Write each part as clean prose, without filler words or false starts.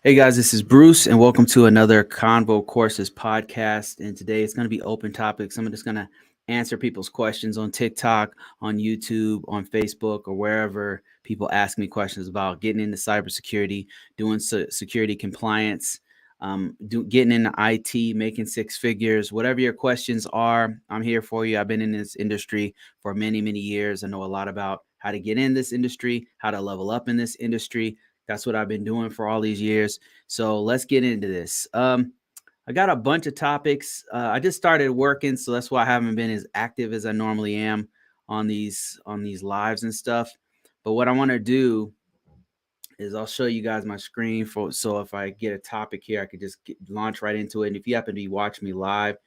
Hey guys, this is Bruce, and welcome to another Convocourses podcast. And today it's going to be open topics. I'm just going to answer people's questions on TikTok, on YouTube, on Facebook, or wherever people ask me questions about getting into cybersecurity, doing security compliance, getting into IT, making six figures. Whatever your questions are, I'm here for you. I've been in this industry for many, many years. I know a lot about how to get in this industry, how to level up in this industry. That's what I've been doing for all these years. So let's get into this. I got a bunch of topics. I just started working, so that's why I haven't been as active as I normally am on these lives and stuff. But what I want to do is I'll show you guys my screen so if I get a topic here, I could just launch right into it. And if you happen to be watching me live,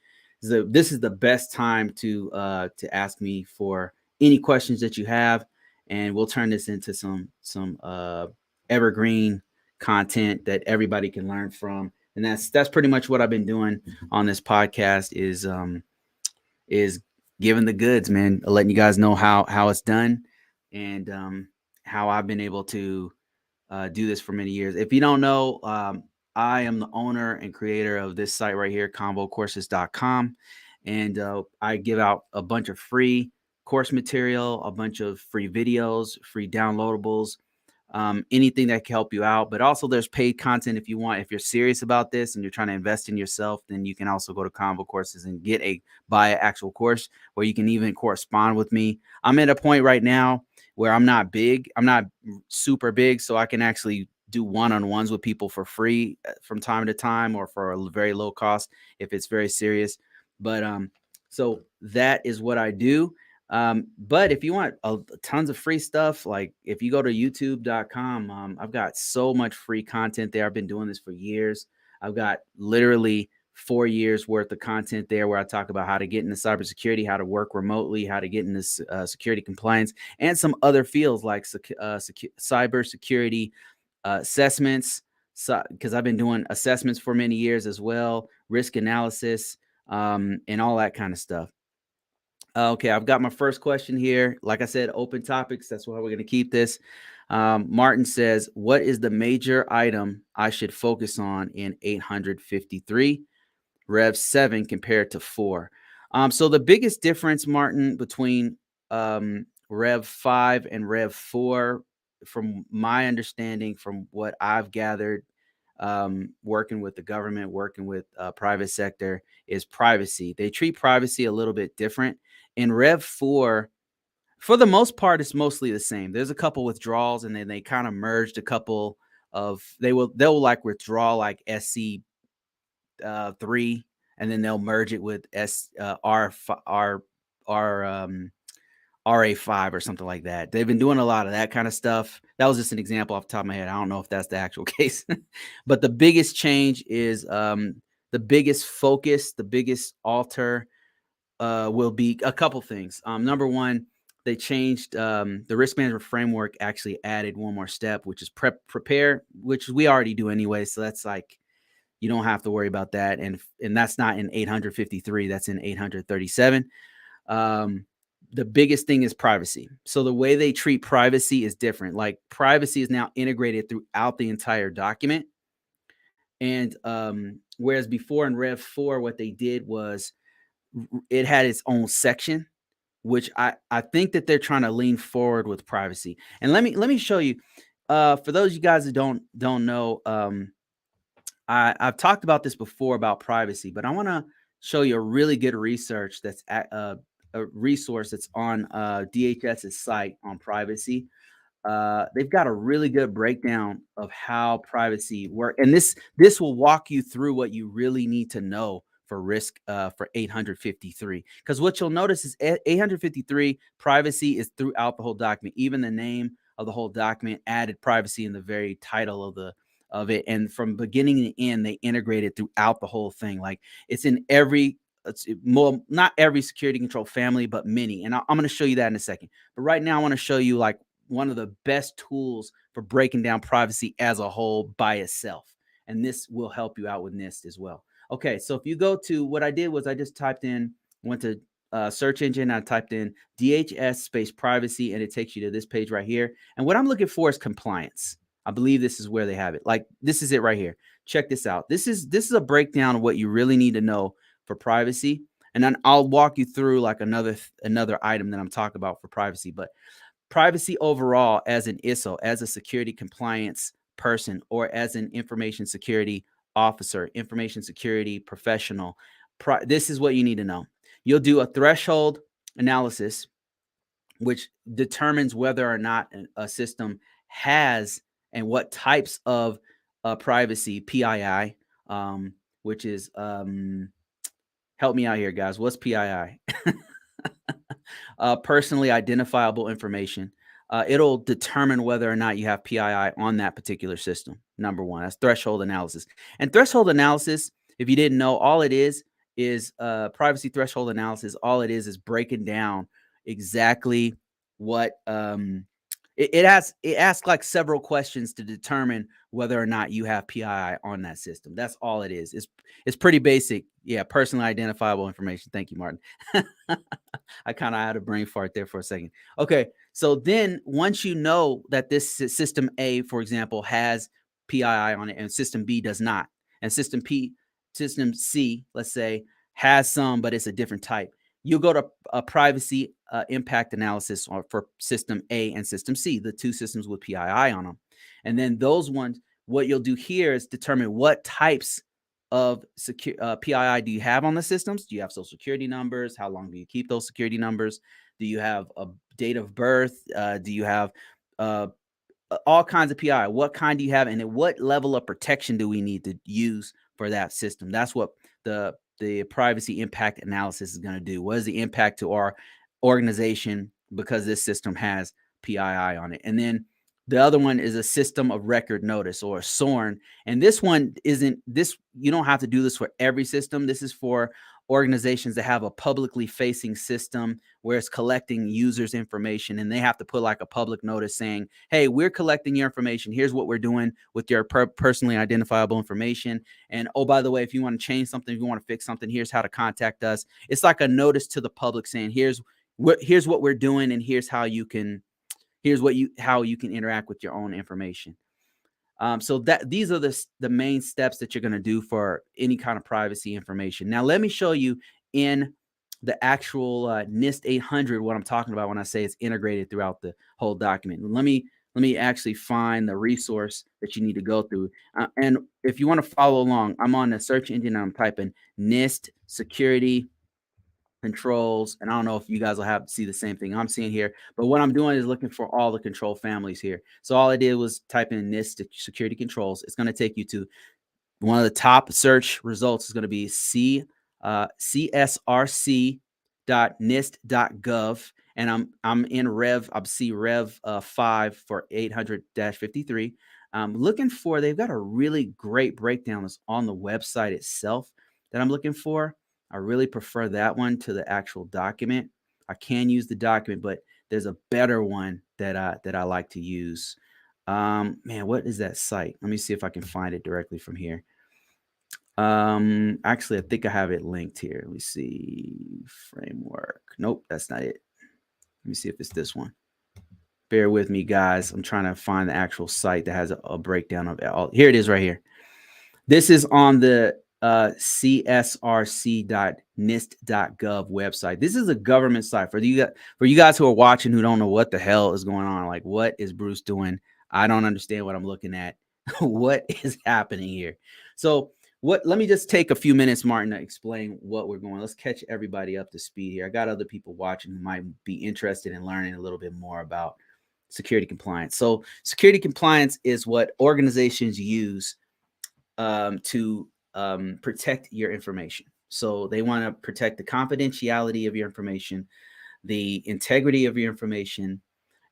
this is the best time to ask me for any questions that you have, and we'll turn this into some evergreen content that everybody can learn from. And that's pretty much what I've been doing on this podcast is giving the goods, man, letting you guys know how it's done and how I've been able to do this for many years. If you don't know, I am the owner and creator of this site right here, convocourses.com. And I give out a bunch of free course material, a bunch of free videos, free downloadables, anything that can help you out. But also there's paid content if you want. If you're serious about this and you're trying to invest in yourself, then you can also go to Convocourses and buy an actual course where you can even correspond with me. I'm at a point right now where I'm not big. I'm not super big, so I can actually do one-on-ones with people for free from time to time or for a very low cost if it's very serious. But so that is what I do. But if you want tons of free stuff, like if you go to youtube.com, I've got so much free content there. I've been doing this for years. I've got literally 4 years worth of content there where I talk about how to get into cybersecurity, how to work remotely, how to get into security compliance, and some other fields like cybersecurity assessments, because I've been doing assessments for many years as well, risk analysis, and all that kind of stuff. Okay, I've got my first question here. Like I said, open topics. That's why we're going to keep this. Martin says, what is the major item I should focus on in 853 Rev 7 compared to 4? So the biggest difference, Martin, between Rev 5 and Rev 4, from my understanding, from what I've gathered, working with the government, working with private sector, is privacy. They treat privacy a little bit different. In Rev 4, for the most part, it's mostly the same. There's a couple withdrawals, and then they kind of merged a couple of they'll like withdraw like SC 3, and then they'll merge it with RA5 or something like that. They've been doing a lot of that kind of stuff. That was just an example off the top of my head. I don't know if that's the actual case, but the biggest change is the biggest focus, the biggest alter will be a couple things. Number one, they changed the risk management framework. Actually, added one more step, which is prepare, which we already do anyway. So that's like you don't have to worry about that, and that's not in 853. That's in 837. The biggest thing is privacy. So the way they treat privacy is different. Like privacy is now integrated throughout the entire document. And whereas before in Rev 4, what they did was it had its own section, which I think that they're trying to lean forward with privacy. And let me show you. For those of you guys that don't know, I've talked about this before about privacy, but I want to show you a really good research that's a resource that's on DHS's site on privacy. They've got a really good breakdown of how privacy works, and this will walk you through what you really need to know for risk for 853. Because what you'll notice is 853 privacy is throughout the whole document. Even the name of the whole document added privacy in the very title of it, and from beginning to end, they integrated throughout the whole thing. Like it's in not every security control family, but many. And I'm going to show you that in a second. But right now, I want to show you like one of the best tools for breaking down privacy as a whole by itself. And this will help you out with NIST as well. Okay, so if you go to what I did was I just went to search engine. I typed in DHS space privacy, and it takes you to this page right here. And what I'm looking for is compliance. I believe this is where they have it. Like, this is it right here. Check this out. This is a breakdown of what you really need to know for privacy. And then I'll walk you through like another item that I'm talking about for privacy. But privacy overall, as an ISSO, as a security compliance person, or as an information security officer, information security professional, this is what you need to know. You'll do a threshold analysis, which determines whether or not a system has and what types of privacy, PII, which is, help me out here, guys. What's PII? Personally identifiable information. It'll determine whether or not you have PII on that particular system. Number one, that's threshold analysis. And threshold analysis, if you didn't know, all it is privacy threshold analysis. All it is breaking down exactly what it asks like several questions to determine whether or not you have PII on that system. That's all it is. It's pretty basic. Yeah, personally identifiable information. Thank you, Martin. I kind of had a brain fart there for a second. Okay, so then once you know that this system A, for example, has PII on it and system B does not, and system C, let's say, has some, but it's a different type, you'll go to a privacy impact analysis for system A and system C, the two systems with PII on them. And then those ones, what you'll do here is determine what types of PII do you have on the systems? Do you have social security numbers? How long do you keep those security numbers? Do you have a date of birth? Do you have all kinds of PII? What kind do you have? And at what level of protection do we need to use for that system? That's what the privacy impact analysis is going to do. What is the impact to our organization because this system has PII on it? And then the other one is a system of record notice, or a SORN. And this one isn't this. You don't have to do this for every system. This is for organizations that have a publicly facing system where it's collecting users' information, and they have to put like a public notice saying, hey, we're collecting your information. Here's what we're doing with your personally identifiable information. And oh, by the way, if you want to change something, if you want to fix something, here's how to contact us. It's like a notice to the public saying, here's what we're doing, and here's how you can interact with your own information. So these are the main steps that you're going to do for any kind of privacy information. Now, let me show you in the actual NIST 800 what I'm talking about when I say it's integrated throughout the whole document. Let me actually find the resource that you need to go through. And if you want to follow along, I'm on the search engine and I'm typing NIST security controls, and I don't know if you guys will have to see the same thing I'm seeing here, but what I'm doing is looking for all the control families here. So all I did was type in NIST security controls. It's going to take you to one of the top search results is going to be csrc.nist.gov, and I'm in Rev 5 for 800-53. I'm looking for, they've got a really great breakdown that's on the website itself that I'm looking for. I really prefer that one to the actual document. I can use the document, but there's a better one that I like to use. Man, what is that site? Let me see if I can find it directly from here. Actually, I think I have it linked here. Let me see. Framework. Nope, that's not it. Let me see if it's this one. Bear with me, guys. I'm trying to find the actual site that has a breakdown of it all. Here it is right here. This is on the csrc.nist.gov website. This is a government site for you guys who are watching who don't know what the hell is going on. Like, what is Bruce doing? I don't understand what I'm looking at. What is happening here? So let me just take a few minutes, Martin, to explain what we're going. Let's catch everybody up to speed here. I got other people watching who might be interested in learning a little bit more about security compliance. So security compliance is what organizations use to protect your information. So they want to protect the confidentiality of your information, the integrity of your information,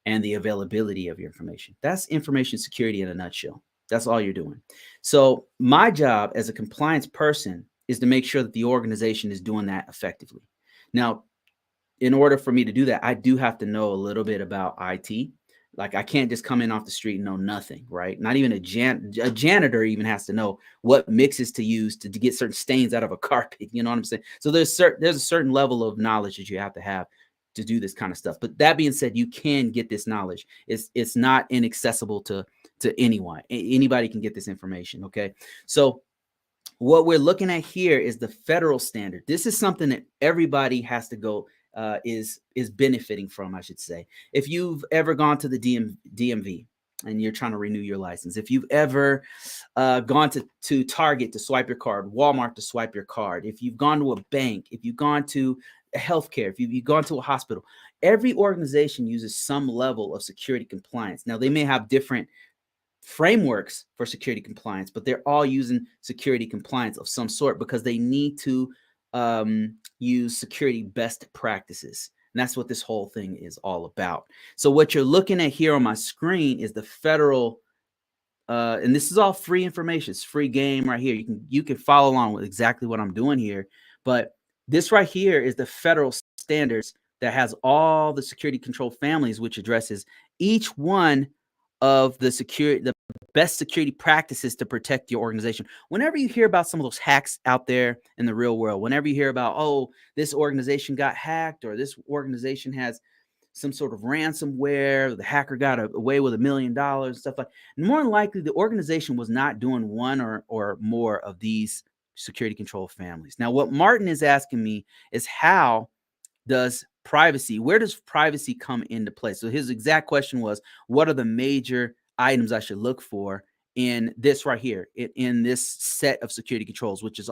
and the availability of your information. That's information security in a nutshell. That's all you're doing. So my job as a compliance person is to make sure that the organization is doing that effectively. Now, in order for me to do that, I do have to know a little bit about IT. Like, I can't just come in off the street and know nothing, right? Not even a janitor even has to know what mixes to use to get certain stains out of a carpet. You know what I'm saying? So there's a certain level of knowledge that you have to do this kind of stuff. But that being said, you can get this knowledge. It's not inaccessible to to anyone. Anybody can get this information. Okay. So what we're looking at here is the federal standard. This is something that everybody has to go is benefiting from, I should say. If you've ever gone to the DMV and you're trying to renew your license, if you've ever gone to Target to swipe your card, Walmart to swipe your card, if you've gone to a bank, if you've gone to healthcare, if you've gone to a hospital, every organization uses some level of security compliance. Now, they may have different frameworks for security compliance, but they're all using security compliance of some sort because they need to use security best practices. And that's what this whole thing is all about. So what you're looking at here on my screen is the federal, and this is all free information. It's free game right here. You can follow along with exactly what I'm doing here. But this right here is the federal standards that has all the security control families, which addresses each one of the best security practices to protect your organization. Whenever you hear about some of those hacks out there in the real world, whenever you hear about, oh, this organization got hacked, or this organization has some sort of ransomware, the hacker got away with $1 million, stuff like that, more than likely the organization was not doing one or more of these security control families. Now, what Martin is asking me is how does privacy, where does privacy come into play? So his exact question was, what are the major items I should look for in this right here, in this set of security controls, which is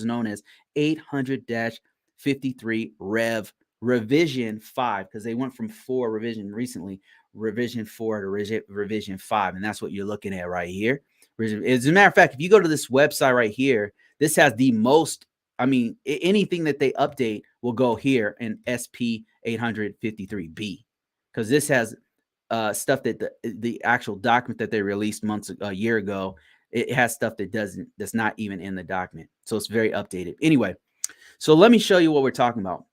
known as 800-53 revision 5, because they went from 4 revision recently, revision 4 to revision 5, and that's what you're looking at right here. As a matter of fact, if you go to this website right here, this has the most, I mean, anything that they update will go here in SP 853B, because this has stuff that the actual document that they released a year ago, it has stuff that's not even in the document. So it's very updated. Anyway, so let me show you what we're talking about.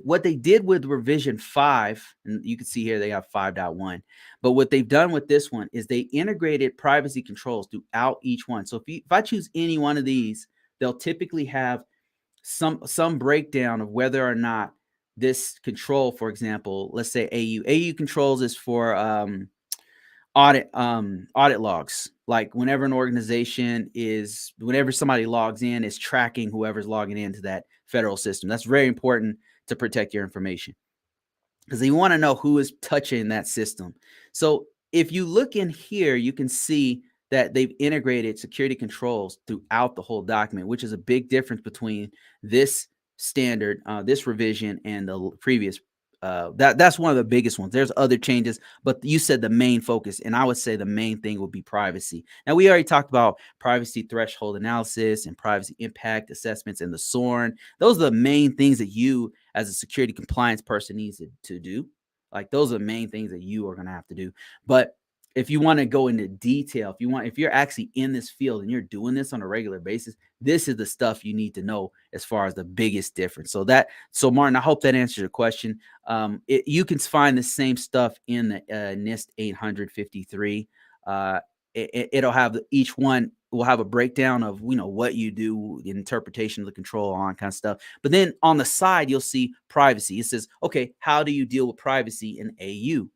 What they did with revision 5, and you can see here they have 5.1, but what they've done with this one is they integrated privacy controls throughout each one. So if I choose any one of these, they'll typically have some breakdown of whether or not this control, for example, let's say AU controls is for audit logs. Like whenever somebody logs in, is tracking whoever's logging into that federal system. That's very important to protect your information, because you want to know who is touching that system. So if you look in here, you can see that they've integrated security controls throughout the whole document, which is a big difference between this standard, this revision, and the previous. That's one of the biggest ones. There's other changes, but you said the main focus, and I would say the main thing would be privacy. Now, we already talked about privacy threshold analysis and privacy impact assessments and the SORN. Those are the main things that you, as a security compliance person, needs to do. Like, those are the main things that you are going to have to do. But if you want to go into detail, if you're actually in this field and you're doing this on a regular basis, this is the stuff you need to know as far as the biggest difference. So Martin, I hope that answers your question. You can find the same stuff in the NIST 853. It'll have, each one will have a breakdown of, what you do, interpretation of the control, all that kind of stuff. But then on the side, you'll see privacy. It says, okay, how do you deal with privacy in AU?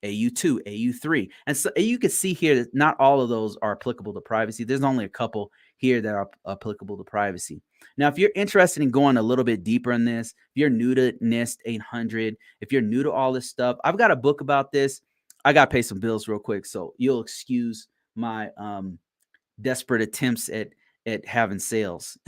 AU2, AU3. And so you can see here that not all of those are applicable to privacy. There's only a couple here that are applicable to privacy. Now, if you're interested in going a little bit deeper in this, if you're new to NIST 800, if you're new to all this stuff, I've got a book about this. I got to pay some bills real quick, so you'll excuse my desperate attempts at having sales.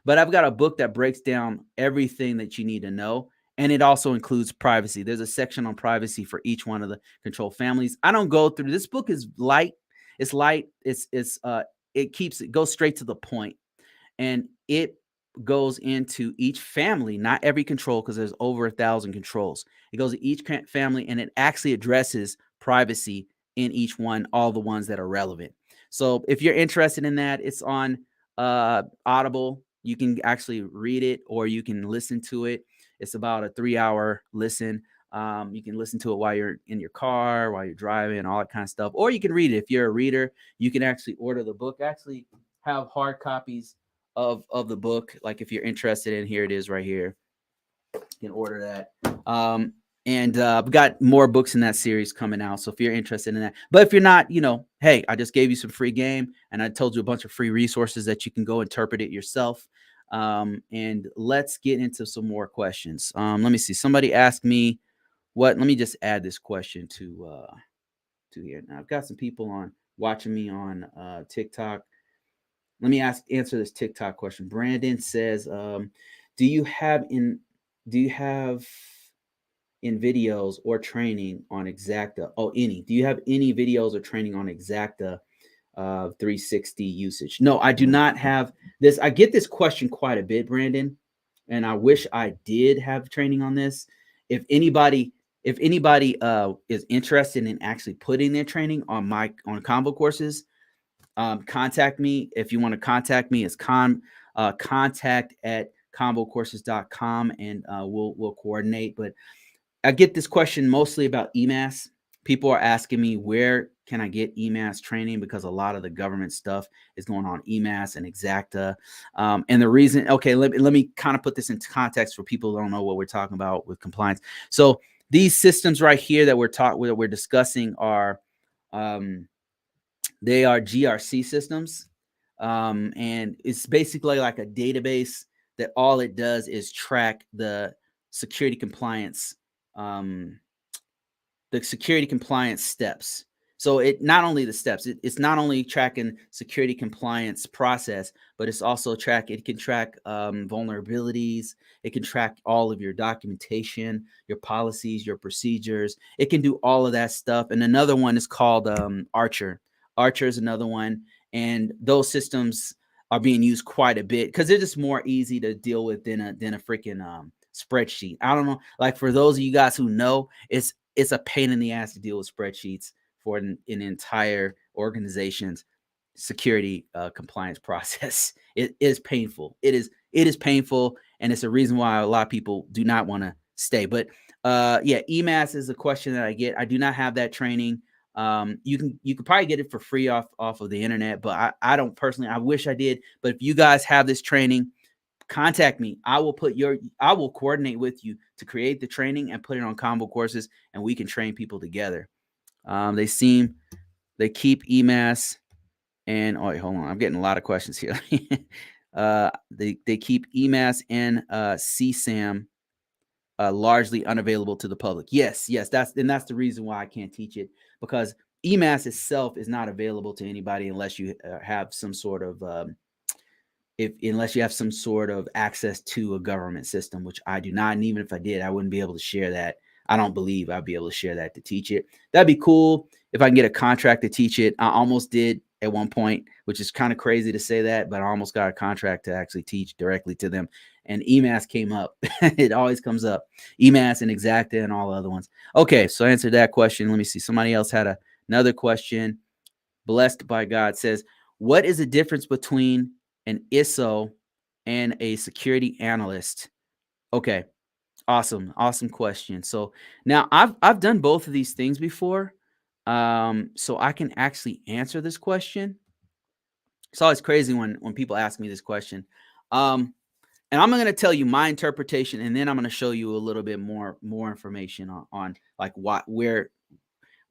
But I've got a book that breaks down everything that you need to know. And it also includes privacy. There's a section on privacy for each one of the control families. I don't go through, this book is light. It's light. It goes straight to the point. And it goes into each family, not every control, because there's over 1,000 controls. It goes to each family, and it actually addresses privacy in each one, all the ones that are relevant. So if you're interested in that, it's on Audible. You can actually read it, or you can listen to it. It's about a 3-hour listen. You can listen to it while you're in your car, while you're driving, all that kind of stuff. Or you can read it. If you're a reader, you can actually order the book. Actually have hard copies of the book. Like if you're interested in, here it is right here. You can order that. And I've got more books in that series coming out. So if you're interested in that, but if you're not, hey, I just gave you some free game and I told you a bunch of free resources that you can go interpret it yourself. And let's get into some more questions. Let me see. Somebody asked me let me just add this question to here. Now I've got some people watching me on TikTok. Let me answer this TikTok question. Brandon says, do you have in videos or training on Xacta? Oh, any. Do you have any videos or training on Xacta 360 usage? No, I do not have this. I get this question quite a bit, Brandon, and I wish I did have training on this. If anybody is interested in actually putting their training on Convocourses, contact me. If you want to contact me, it's contact at convocourses.com, and we'll coordinate. But I get this question mostly about eMASS. People are asking me, where can I get eMASS training? Because a lot of the government stuff is going on eMASS and Xacta. And the reason, okay, let me kind of put this into context for people who don't know what we're talking about with compliance. So these systems right here that we're discussing are, they are GRC systems. And it's basically like a database that all it does is track the security compliance steps. So it not only the steps, it's not only tracking security compliance process, but it's also it can track vulnerabilities. It can track all of your documentation, your policies, your procedures. It can do all of that stuff. And another one is called Archer. Archer is another one. And those systems are being used quite a bit because they're just more easy to deal with than a freaking spreadsheet. I don't know. Like, for those of you guys who know, it's a pain in the ass to deal with spreadsheets for an entire organization's security compliance process. It is painful. It is painful, and it's a reason why a lot of people do not want to stay. But yeah, eMASS is a question that I get. I do not have that training. You could probably get it for free off of the internet, but I don't personally. I wish I did. But if you guys have this training, contact me. I will coordinate with you to create the training and put it on Convocourses, and we can train people together. They keep eMASS and wait, hold on. I'm getting a lot of questions here. They keep eMASS and CSAM largely unavailable to the public. Yes, that's the reason why I can't teach it, because eMASS itself is not available to anybody unless you have some sort of unless you have some sort of access to a government system, which I do not. And even if I did, I wouldn't be able to share that. I don't believe I'd be able to share that to teach it. That'd be cool if I can get a contract to teach it. I almost did at one point, which is kind of crazy to say that, but I almost got a contract to actually teach directly to them. And eMASS came up. It always comes up. eMASS and Xacta and all the other ones. Okay, so I answered that question. Let me see. Somebody else had another question. Blessed by God says, what is the difference between an ISSO and a security analyst? Okay, awesome question. So now I've done both of these things before, so I can actually answer this question. It's always crazy when people ask me this question, and I'm going to tell you my interpretation, and then I'm going to show you a little bit more information on like where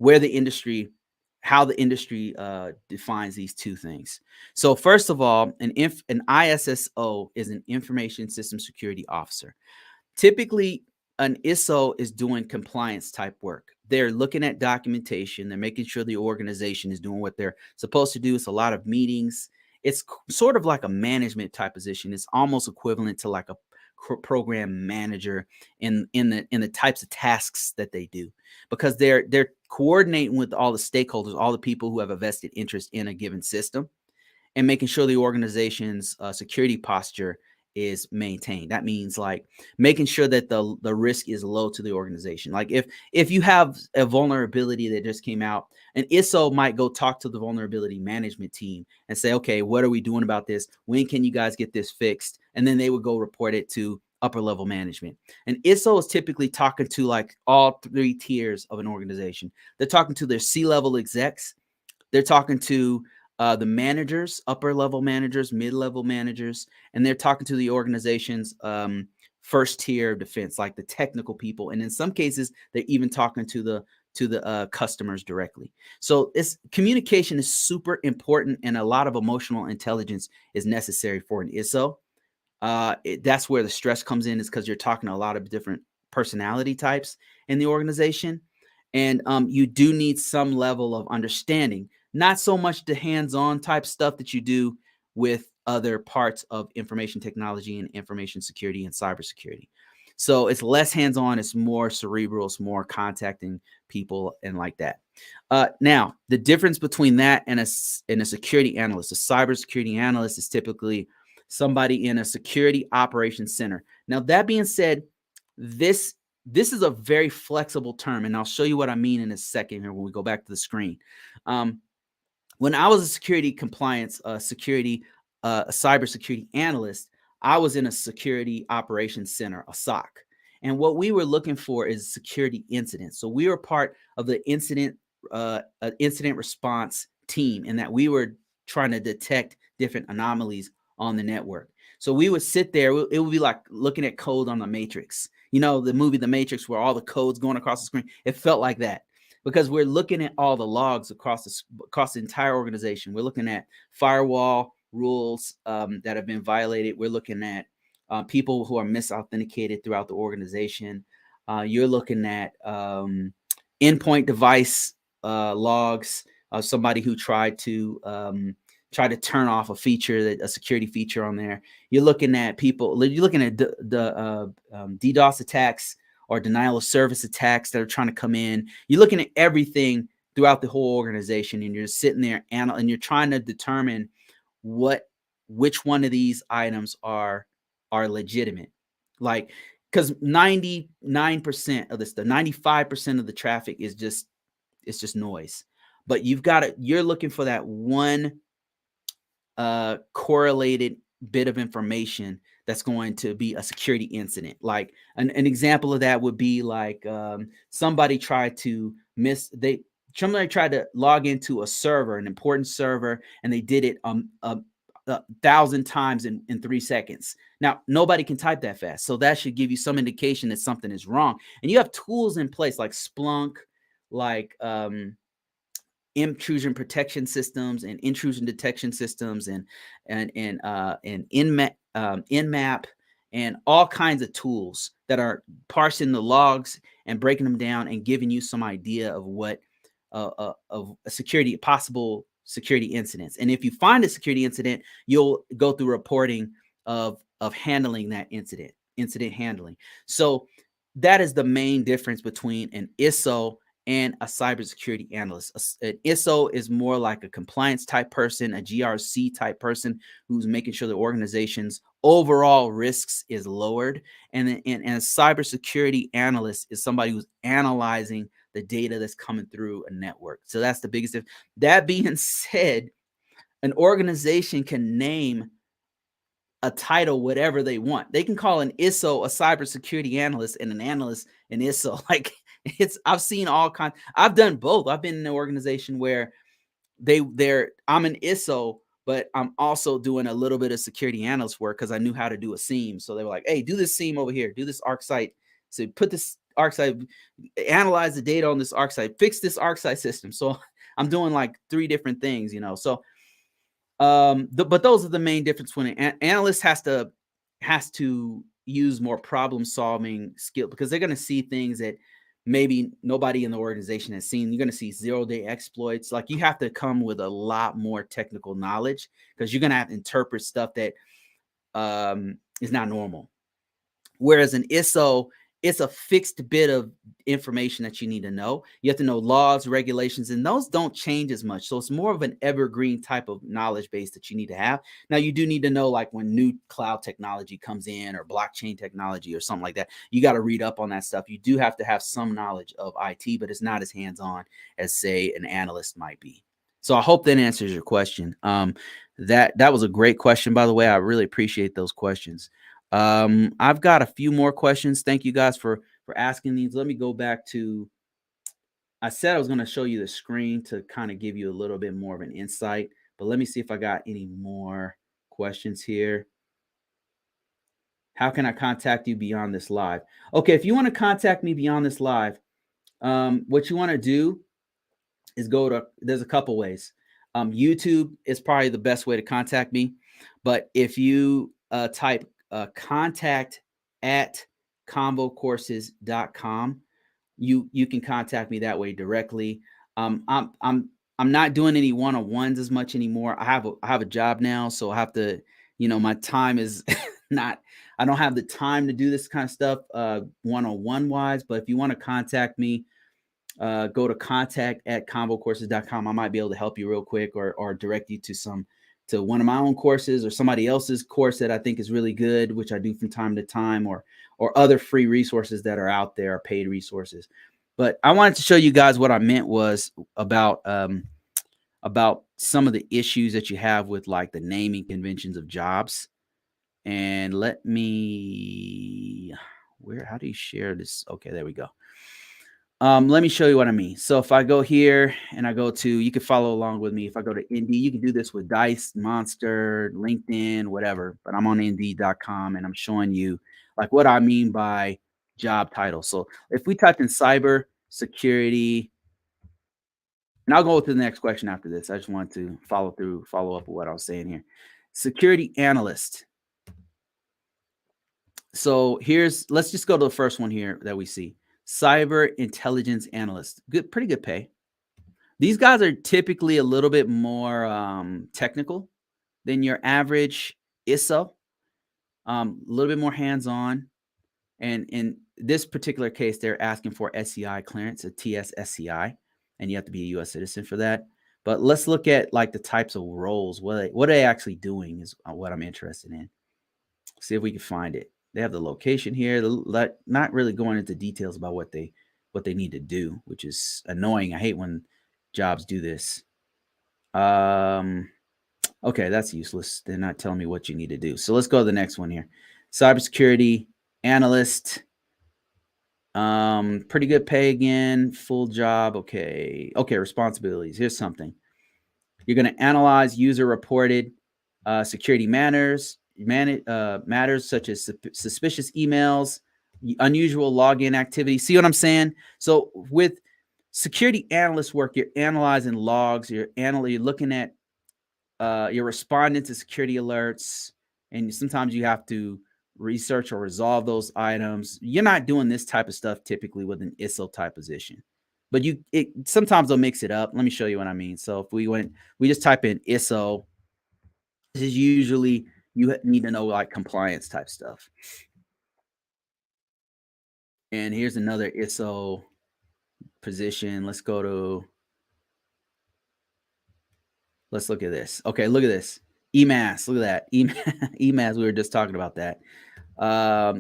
the industry, how the industry defines these two things. So first of all, an ISSO is an information system security officer. Typically, an ISSO is doing compliance type work. They're looking at documentation. They're making sure the organization is doing what they're supposed to do. It's a lot of meetings. It's sort of like a management type position. It's almost equivalent to like a program manager in the types of tasks that they do, because they're coordinating with all the stakeholders, all the people who have a vested interest in a given system, and making sure the organization's security posture is maintained. That means like making sure that the risk is low to the organization. Like if you have a vulnerability that just came out, an ISSO might go talk to the vulnerability management team and say, okay, what are we doing about this? When can you guys get this fixed? And then they would go report it to upper level management. And ISSO is typically talking to like all three tiers of an organization. They're talking to their C-level execs. They're talking to the managers, upper level managers, mid-level managers, and they're talking to the organization's first tier of defense, like the technical people, and in some cases they're even talking to the customers directly. So communication is super important, and a lot of emotional intelligence is necessary for an ISO. That's where the stress comes in, is because you're talking to a lot of different personality types in the organization, and you do need some level of understanding, not so much the hands-on type stuff that you do with other parts of information technology and information security and cybersecurity. So it's less hands-on, it's more cerebral, it's more contacting people and like that. Now, the difference between that and a security analyst, a cybersecurity analyst is typically somebody in a security operations center. Now, that being said, this is a very flexible term, and I'll show you what I mean in a second here when we go back to the screen. When I was a security compliance, cybersecurity analyst, I was in a security operations center, a SOC. And what we were looking for is security incidents. So we were part of the incident response team, in that we were trying to detect different anomalies on the network. So we would sit there, it would be like looking at code on the Matrix. You know, the movie The Matrix, where all the code's going across the screen. It felt like that, because we're looking at all the logs across the entire organization. We're looking at firewall rules that have been violated. We're looking at people who are misauthenticated throughout the organization. You're looking at endpoint device logs of somebody who tried to turn off a feature, a security feature on there. You're looking at people. You're looking at the DDoS attacks or denial of service attacks that are trying to come in. You're looking at everything throughout the whole organization, and you're sitting there and you're trying to determine which one of these items are legitimate. Like, because 99% of the stuff, 95% of the traffic is just noise. But you're looking for that one correlated bit of information that's going to be a security incident. Like an example of that would be like somebody tried to log into a server, an important server, and they did it 1,000 times in 3 seconds. Now, nobody can type that fast, so that should give you some indication that something is wrong. And you have tools in place like Splunk, like intrusion protection systems and intrusion detection systems and Nmap and all kinds of tools that are parsing the logs and breaking them down and giving you some idea of what of a possible security incidents. And if you find a security incident, you'll go through reporting of handling that incident handling. So that is the main difference between an ISO and a cybersecurity analyst. An ISO is more like a compliance type person, a GRC type person who's making sure the organization's overall risks is lowered. And a cybersecurity analyst is somebody who's analyzing the data that's coming through a network. So that's the biggest difference. That being said, an organization can name a title whatever they want. They can call an ISO a cybersecurity analyst and an analyst an ISO. Like, I've seen all kinds. I've done both. I've been in an organization where I'm an ISO, but I'm also doing a little bit of security analyst work because I knew how to do a SIEM. So they were like, hey, do this SIEM over here, do this ArcSite. So put this ArcSite, analyze the data on this ArcSite, fix this ArcSite system. So I'm doing like 3 different things, you know. So but those are the main difference when an analyst has to use more problem solving skill, because they're going to see things that maybe nobody in the organization has seen. You're going to see 0-day exploits. Like, you have to come with a lot more technical knowledge, because you're going to have to interpret stuff that is not normal. Whereas an ISO, it's a fixed bit of information that you need to know. You have to know laws, regulations, and those don't change as much. So it's more of an evergreen type of knowledge base that you need to have. Now, you do need to know, like, when new cloud technology comes in or blockchain technology or something like that, you got to read up on that stuff. You do have to have some knowledge of IT, but it's not as hands-on as, say, an analyst might be. So I hope that answers your question. That was a great question, by the way. I really appreciate those questions. I've got a few more questions. Thank you guys for asking these. Let me go back to, I said I was going to show you the screen to kind of give you a little bit more of an insight, but let me see if I got any more questions here. How can I contact you beyond this live? Okay, if you want to contact me beyond this live, what you want to do is there's a couple ways. YouTube is probably the best way to contact me. But if you type contact at convocourses.com, you can contact me that way directly. I'm not doing any one-on-ones as much anymore. I have a job now, so I have to, my time is not, I don't have the time to do this kind of stuff one-on-one wise. But if you want to contact me, go to contact at convocourses.com. I might be able to help you real quick, or direct you to one of my own courses or somebody else's course that I think is really good, which I do from time to time, or other free resources that are out there, paid resources. But I wanted to show you guys what I meant was about some of the issues that you have with like the naming conventions of jobs. And how do you share this? Okay, there we go. Let me show you what I mean. So if I go here and I go to, you can follow along with me. If I go to Indeed, you can do this with Dice, Monster, LinkedIn, whatever. But I'm on Indeed.com and I'm showing you like what I mean by job title. So if we type in cyber security, and I'll go to the next question after this. I just want to follow up with what I was saying here. Security analyst. So let's just go to the first one here that we see. Cyber intelligence analyst. Pretty good pay. These guys are typically a little bit more technical than your average ISSO. A little bit more hands-on. And in this particular case, they're asking for SCI clearance, a TS SCI, and you have to be a U.S. citizen for that. But let's look at like the types of roles. What are they actually doing is what I'm interested in. See if we can find it. They have the location here. Not really going into details about what they need to do, which is annoying. I hate when jobs do this. Okay, that's useless. They're not telling me what you need to do. So let's go to the next one here. Cybersecurity analyst. Pretty good pay again. Full job. Okay, responsibilities. Here's something. You're going to analyze user-reported security matters such as suspicious emails, unusual login activity. See what I'm saying? So with security analyst work, you're analyzing logs. You're looking at, you're responding to security alerts, and sometimes you have to research or resolve those items. You're not doing this type of stuff typically with an ISSO type position, but sometimes they'll mix it up. Let me show you what I mean. So if we just type in ISSO, this is usually, you need to know like compliance type stuff. And here's another ISSO position. Let's look at this. Okay, look at this. eMASS, look at that. eMASS, we were just talking about that.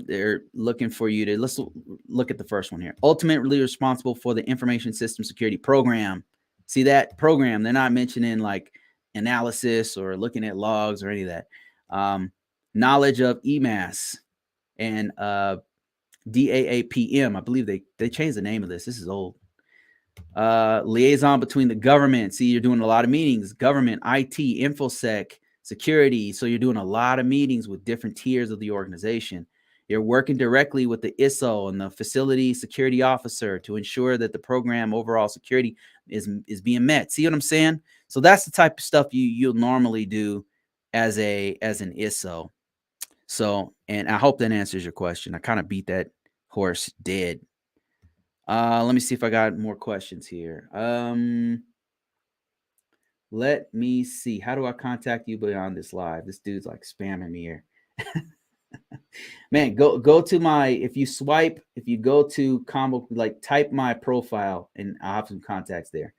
They're looking for you to, let's look at the first one here. Ultimately responsible for the information system security program. See that program? They're not mentioning like analysis or looking at logs or any of that. Knowledge of eMASS and DAAPM. I believe they changed the name of this. This is old. Liaison between the government. See, you're doing a lot of meetings. Government, IT, InfoSec, security. So you're doing a lot of meetings with different tiers of the organization. You're working directly with the ISSO and the facility security officer to ensure that the program overall security is being met. See what I'm saying? So that's the type of stuff you'll normally do as an ISSO. So, and I hope that answers your question. I kind of beat that horse dead. Let me see if I got more questions here. Let me see. How do I contact you beyond this live? This dude's like spamming me here. Man, go to my, if you go to combo, like type my profile and I'll have some contacts there.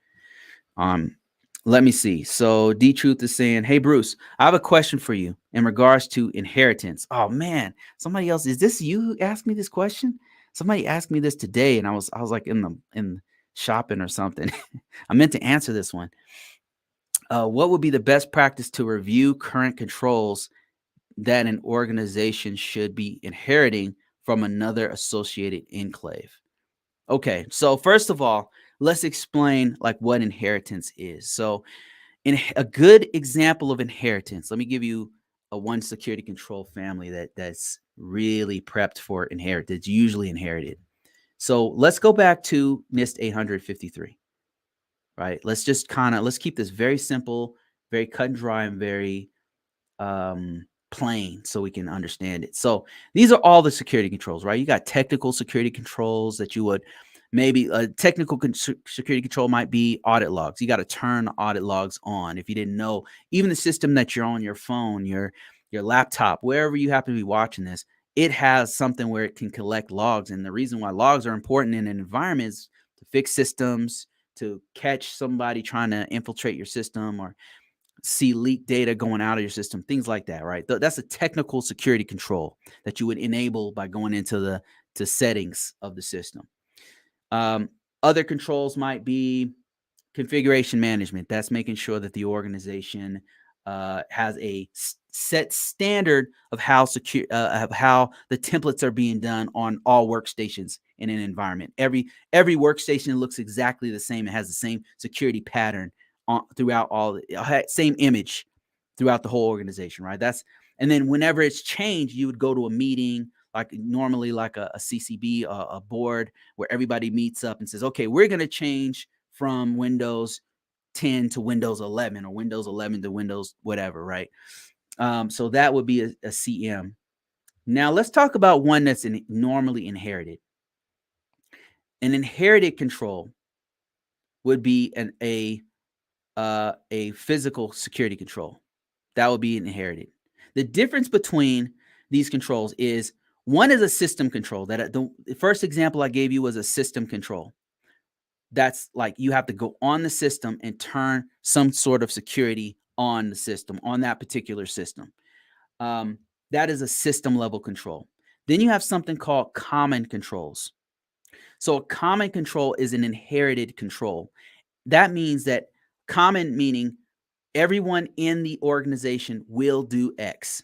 Let me see. So D-Truth is saying, hey, Bruce, I have a question for you in regards to inheritance. Oh, man, somebody else. Is this you who asked me this question? Somebody asked me this today, and I was like in shopping or something. I meant to answer this one. What would be the best practice to review current controls that an organization should be inheriting from another associated enclave? Okay, so first of all, let's explain like what inheritance is. So in a good example of inheritance, let me give you one security control family that's really prepped for inherit. It's usually inherited. So let's go back to NIST 853. Right? Let's keep this very simple, very cut and dry, and very plain so we can understand it. So these are all the security controls, right? You got technical security controls that you would maybe a technical security control might be audit logs. You got to turn audit logs on. If you didn't know, even the system that you're on your phone, your laptop, wherever you happen to be watching this, it has something where it can collect logs. And the reason why logs are important in an environment is to fix systems, to catch somebody trying to infiltrate your system, or see leak data going out of your system, things like that, right? That's a technical security control that you would enable by going into the settings of the system. Other controls might be configuration management. That's making sure that the organization has a set standard of how secure of how the templates are being done on all workstations in an environment. Every workstation looks exactly the same. It has the same security pattern throughout all same image throughout the whole organization, right? And then whenever it's changed, you would go to a meeting, like normally like a CCB, a board where everybody meets up and says, okay, we're going to change from Windows 10 to Windows 11 or Windows 11 to Windows whatever, right? So that would be a CM. Now let's talk about one that's normally inherited. An inherited control would be a physical security control. That would be inherited. The difference between these controls is one is a system control. That the first example I gave you was a system control. That's like you have to go on the system and turn some sort of security on the system, on that particular system. That is a system level control. Then you have something called common controls. So a common control is an inherited control. That means that common meaning everyone in the organization will do X.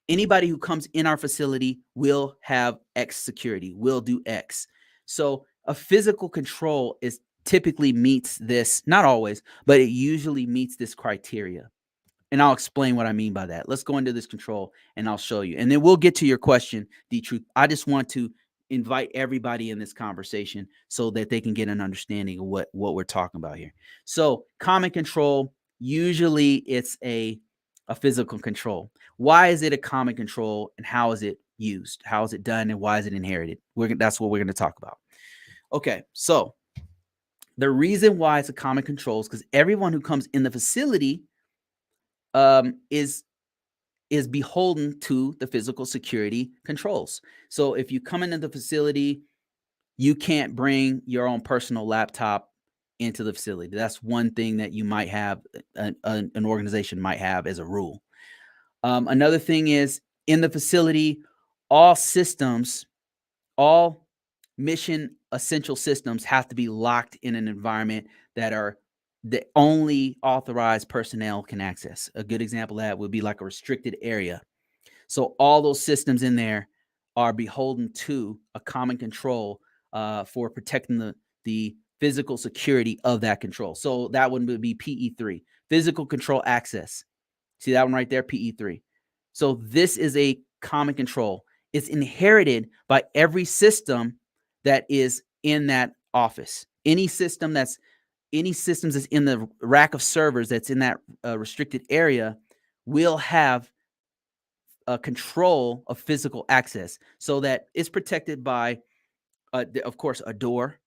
Anybody who comes in our facility will have X security, will do X. So a physical control is typically meets this, not always, but it usually meets this criteria. And I'll explain what I mean by that. Let's go into this control and I'll show you. And then we'll get to your question, D-Truth. I just want to invite everybody in this conversation so that they can get an understanding of what we're talking about here. So common control, usually it's a physical control. Why is it a common control and how is it used? How is it done and why is it inherited? That's what we're going to talk about. Okay, so the reason why it's a common control is because everyone who comes in the facility is beholden to the physical security controls. So if you come into the facility, you can't bring your own personal laptop into the facility. That's one thing that you might have, an organization might have as a rule. Another thing is in the facility, all systems, all mission essential systems have to be locked in an environment that only authorized personnel can access. A good example of that would be like a restricted area. So all those systems in there are beholden to a common control for protecting the physical security of that control. So that one would be PE3, physical control access. See that one right there, PE3. So this is a common control. It's inherited by every system that is in that office. Any systems that's in the rack of servers that's in that restricted area will have a control of physical access so that it's protected by, of course, a door,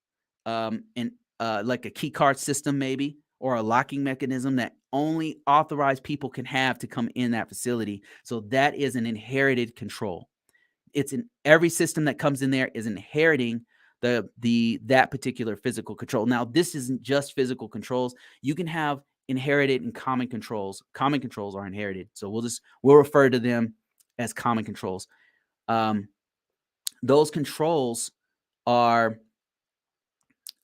and like a key card system maybe, or a locking mechanism that only authorized people can have to come in that facility. So that is an inherited control. It's in every system that comes in there is inheriting that particular physical control. Now, this isn't just physical controls. You can have inherited and common controls. Common controls are inherited. So we'll refer to them as common controls. Those controls are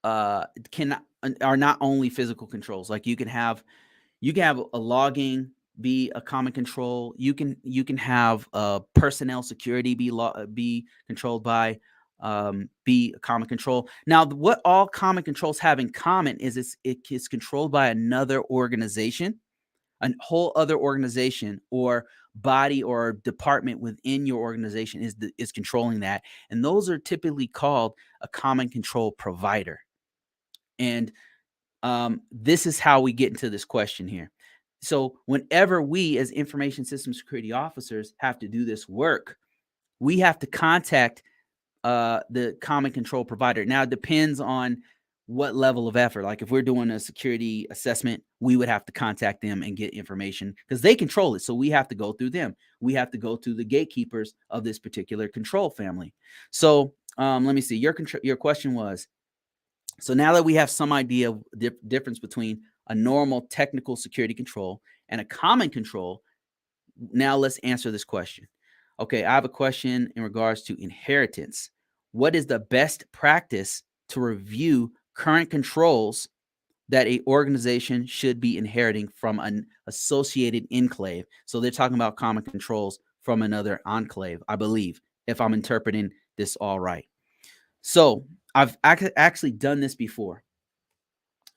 not only physical controls. Like you can have a logging be a common control. You can have personnel security be controlled by be a common control. Now, what all common controls have in common is it is controlled by another organization. A whole other organization or body or department within your organization is controlling that. And those are typically called a common control provider. And this is how we get into this question here. So whenever we as information system security officers have to do this work, we have to contact the common control provider. Now, it depends on what level of effort. Like if we're doing a security assessment, we would have to contact them and get information because they control it. So we have to go through them. We have to go through the gatekeepers of this particular control family. So let me see. Your question was, so now that we have some idea of the difference between a normal technical security control and a common control, now let's answer this question. Okay, I have a question in regards to inheritance. What is the best practice to review current controls that a organization should be inheriting from an associated enclave? So they're talking about common controls from another enclave, I believe, if I'm interpreting this all right. So I've actually done this before.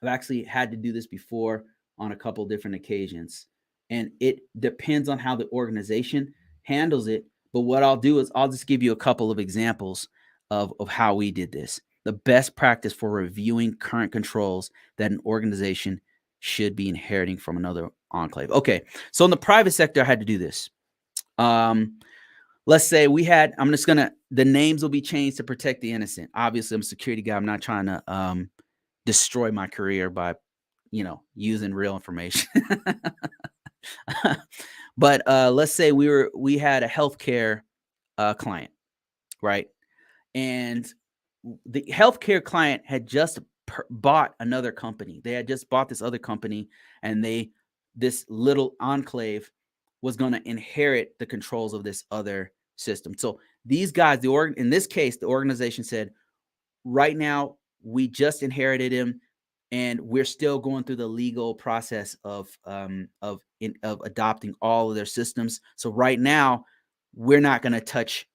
I've actually had to do this before on a couple different occasions. And it depends on how the organization handles it. But what I'll do is I'll just give you a couple of examples of how we did this. The best practice for reviewing current controls that an organization should be inheriting from another enclave. Okay, so in the private sector, I had to do this. Let's say we had, the names will be changed to protect the innocent. Obviously, I'm a security guy. I'm not trying to destroy my career by, using real information. But let's say we had a healthcare client, right? And the healthcare client had just bought another company. They had just bought this other company, and this little enclave was going to inherit the controls of this other system. So these guys, in this case, the organization said, right now we just inherited him, and we're still going through the legal process of adopting all of their systems. So right now, we're not going to touch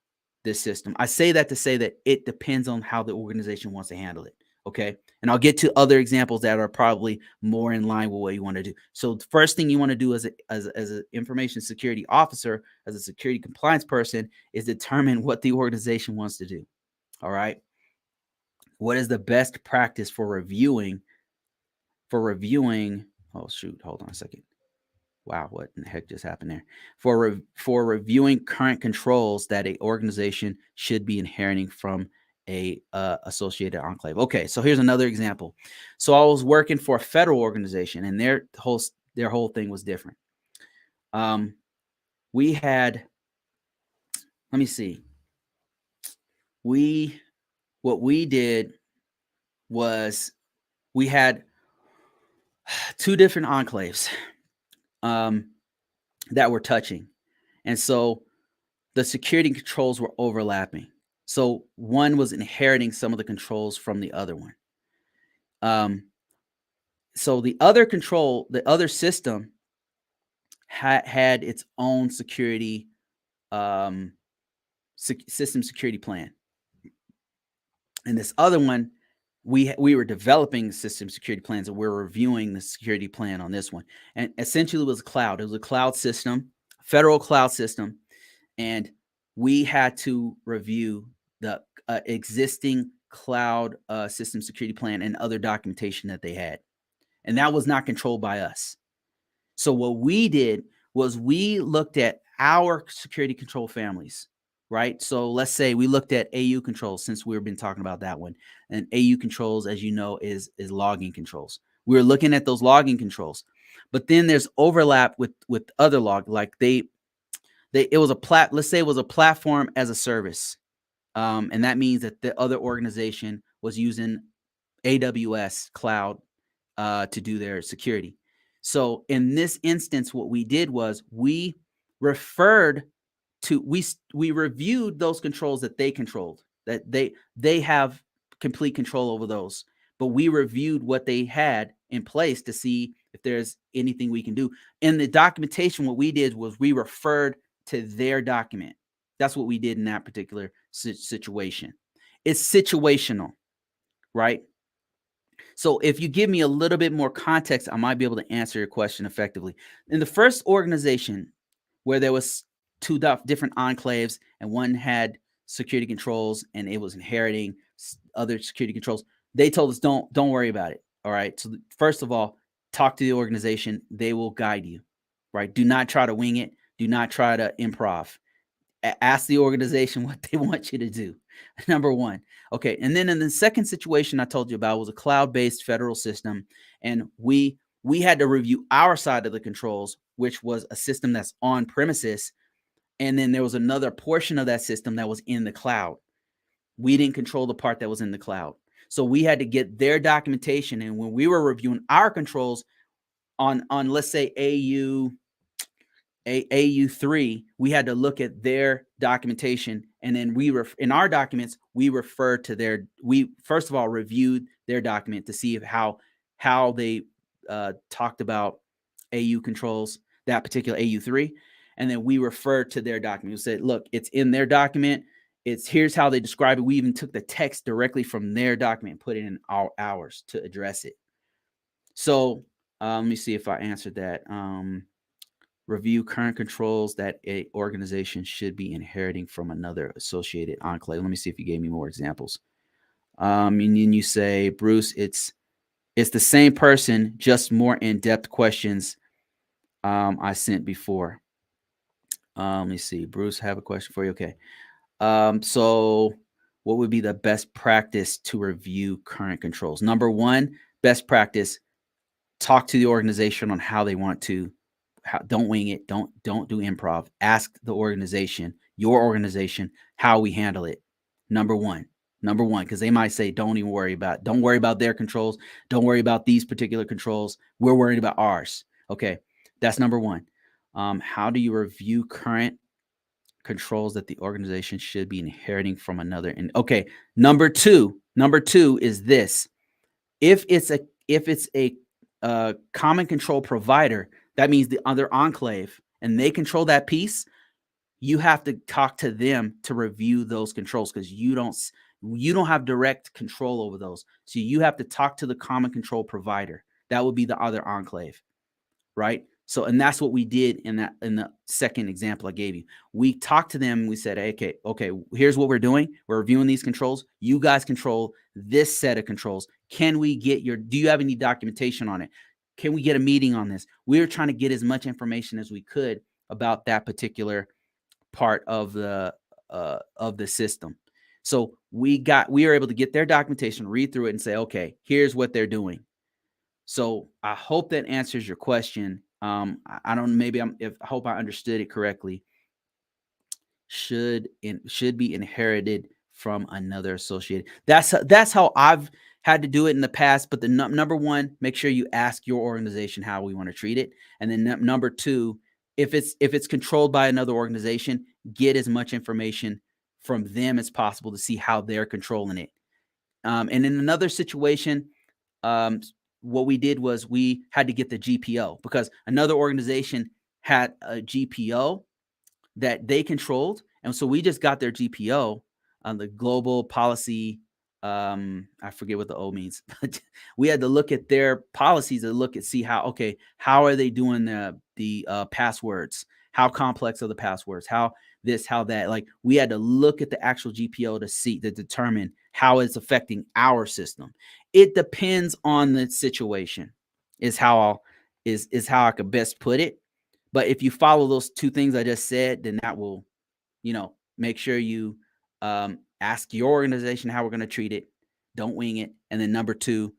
this system. I say that to say that it depends on how the organization wants to handle it. Okay. And I'll get to other examples that are probably more in line with what you want to do. So the first thing you want to do as an information security officer, as a security compliance person, is determine what the organization wants to do. All right. What is the best practice for reviewing? Oh shoot, hold on a second. Wow, what in the heck just happened there? For reviewing current controls that a organization should be inheriting from a associated enclave. Okay, so here's another example. So I was working for a federal organization, and their whole thing was different. We had, let me see. What we did was we had two different enclaves that were touching. And so the security controls were overlapping. So one was inheriting some of the controls from the other one. So the other system had its own security system security plan. And this other one, we were developing system security plans, and we're reviewing the security plan on this one. And essentially it was cloud. It was a cloud system, federal cloud system. And we had to review the existing cloud system security plan and other documentation that they had. And that was not controlled by us. So what we did was we looked at our security control families, right? So let's say we looked at AU controls, since we've been talking about that one. And AU controls, as you know, is logging controls. We're looking at those logging controls. But then there's overlap with other like it was let's say it was a platform as a service. And that means that the other organization was using AWS cloud to do their security. So in this instance, what we did was we reviewed those controls that they controlled, that they have complete control over those. But we reviewed what they had in place to see if there's anything we can do. In the documentation, what we did was we referred to their document. That's what we did in that particular situation. It's situational, right? So if you give me a little bit more context, I might be able to answer your question effectively. In the first organization where there was two different enclaves and one had security controls and it was inheriting other security controls, they told us don't worry about it. All right. So first of all, talk to the organization. They will guide you. Right. Do not try to wing it. Do not try to improv. Ask the organization what they want you to do. Number one. Okay. And then in the second situation I told you about was a cloud-based federal system. And we had to review our side of the controls, which was a system that's on premises. And then there was another portion of that system that was in the cloud. We didn't control the part that was in the cloud. So we had to get their documentation. And when we were reviewing our controls on let's say AU3, we had to look at their documentation, and then in our documents we refer to we first of all reviewed their document to see how they talked about AU controls, that particular AU3, and then we referred to their document. We said, look, it's in their document. Here's how they describe it. We even took the text directly from their document and put it in ours to address it. So let me see if I answered that. Review current controls that a organization should be inheriting from another associated enclave. Let me see if you gave me more examples. And then you say, Bruce, it's the same person, just more in-depth questions I sent before. Let me see. Bruce, I have a question for you. Okay. So what would be the best practice to review current controls? Number one, best practice, talk to the organization on how they want to. Don't wing it. Don't do improv. Ask the organization, your organization, how we handle it. Number one, because they might say, don't worry about their controls. Don't worry about these particular controls. We're worried about ours. Okay. That's number one. How do you review current controls that the organization should be inheriting from another? And okay. Number two is this. If it's a common control provider, that means the other enclave, and they control that piece, you have to talk to them to review those controls, because you don't have direct control over those. So you have to talk to the common control provider. That would be the other enclave, right? So, and that's what we did in the second example I gave you. We talked to them and we said, okay, here's what we're doing. We're reviewing these controls. You guys control this set of controls. Can we get do you have any documentation on it? Can we get a meeting on this? We were trying to get as much information as we could about that particular part of the system. So we were able to get their documentation, read through it, and say, okay, here's what they're doing. So I hope that answers your question. I don't. Maybe I hope I understood it correctly. Should be inherited from another associated. That's how I've had to do it in the past. But the number one, make sure you ask your organization how we want to treat it. And then number two, if it's controlled by another organization, get as much information from them as possible to see how they're controlling it. And in another situation, what we did was we had to get the GPO, because another organization had a GPO that they controlled. And so we just got their GPO on the global policy. I forget what the O means, but we had to look at their policies to see how are they doing the passwords? How complex are the passwords? How this, how that? Like, we had to look at the actual GPO to determine how it's affecting our system. It depends on the situation, is how I could best put it. But if you follow those two things I just said, then that will, make sure you ask your organization how we're going to treat it. Don't wing it. And then number two,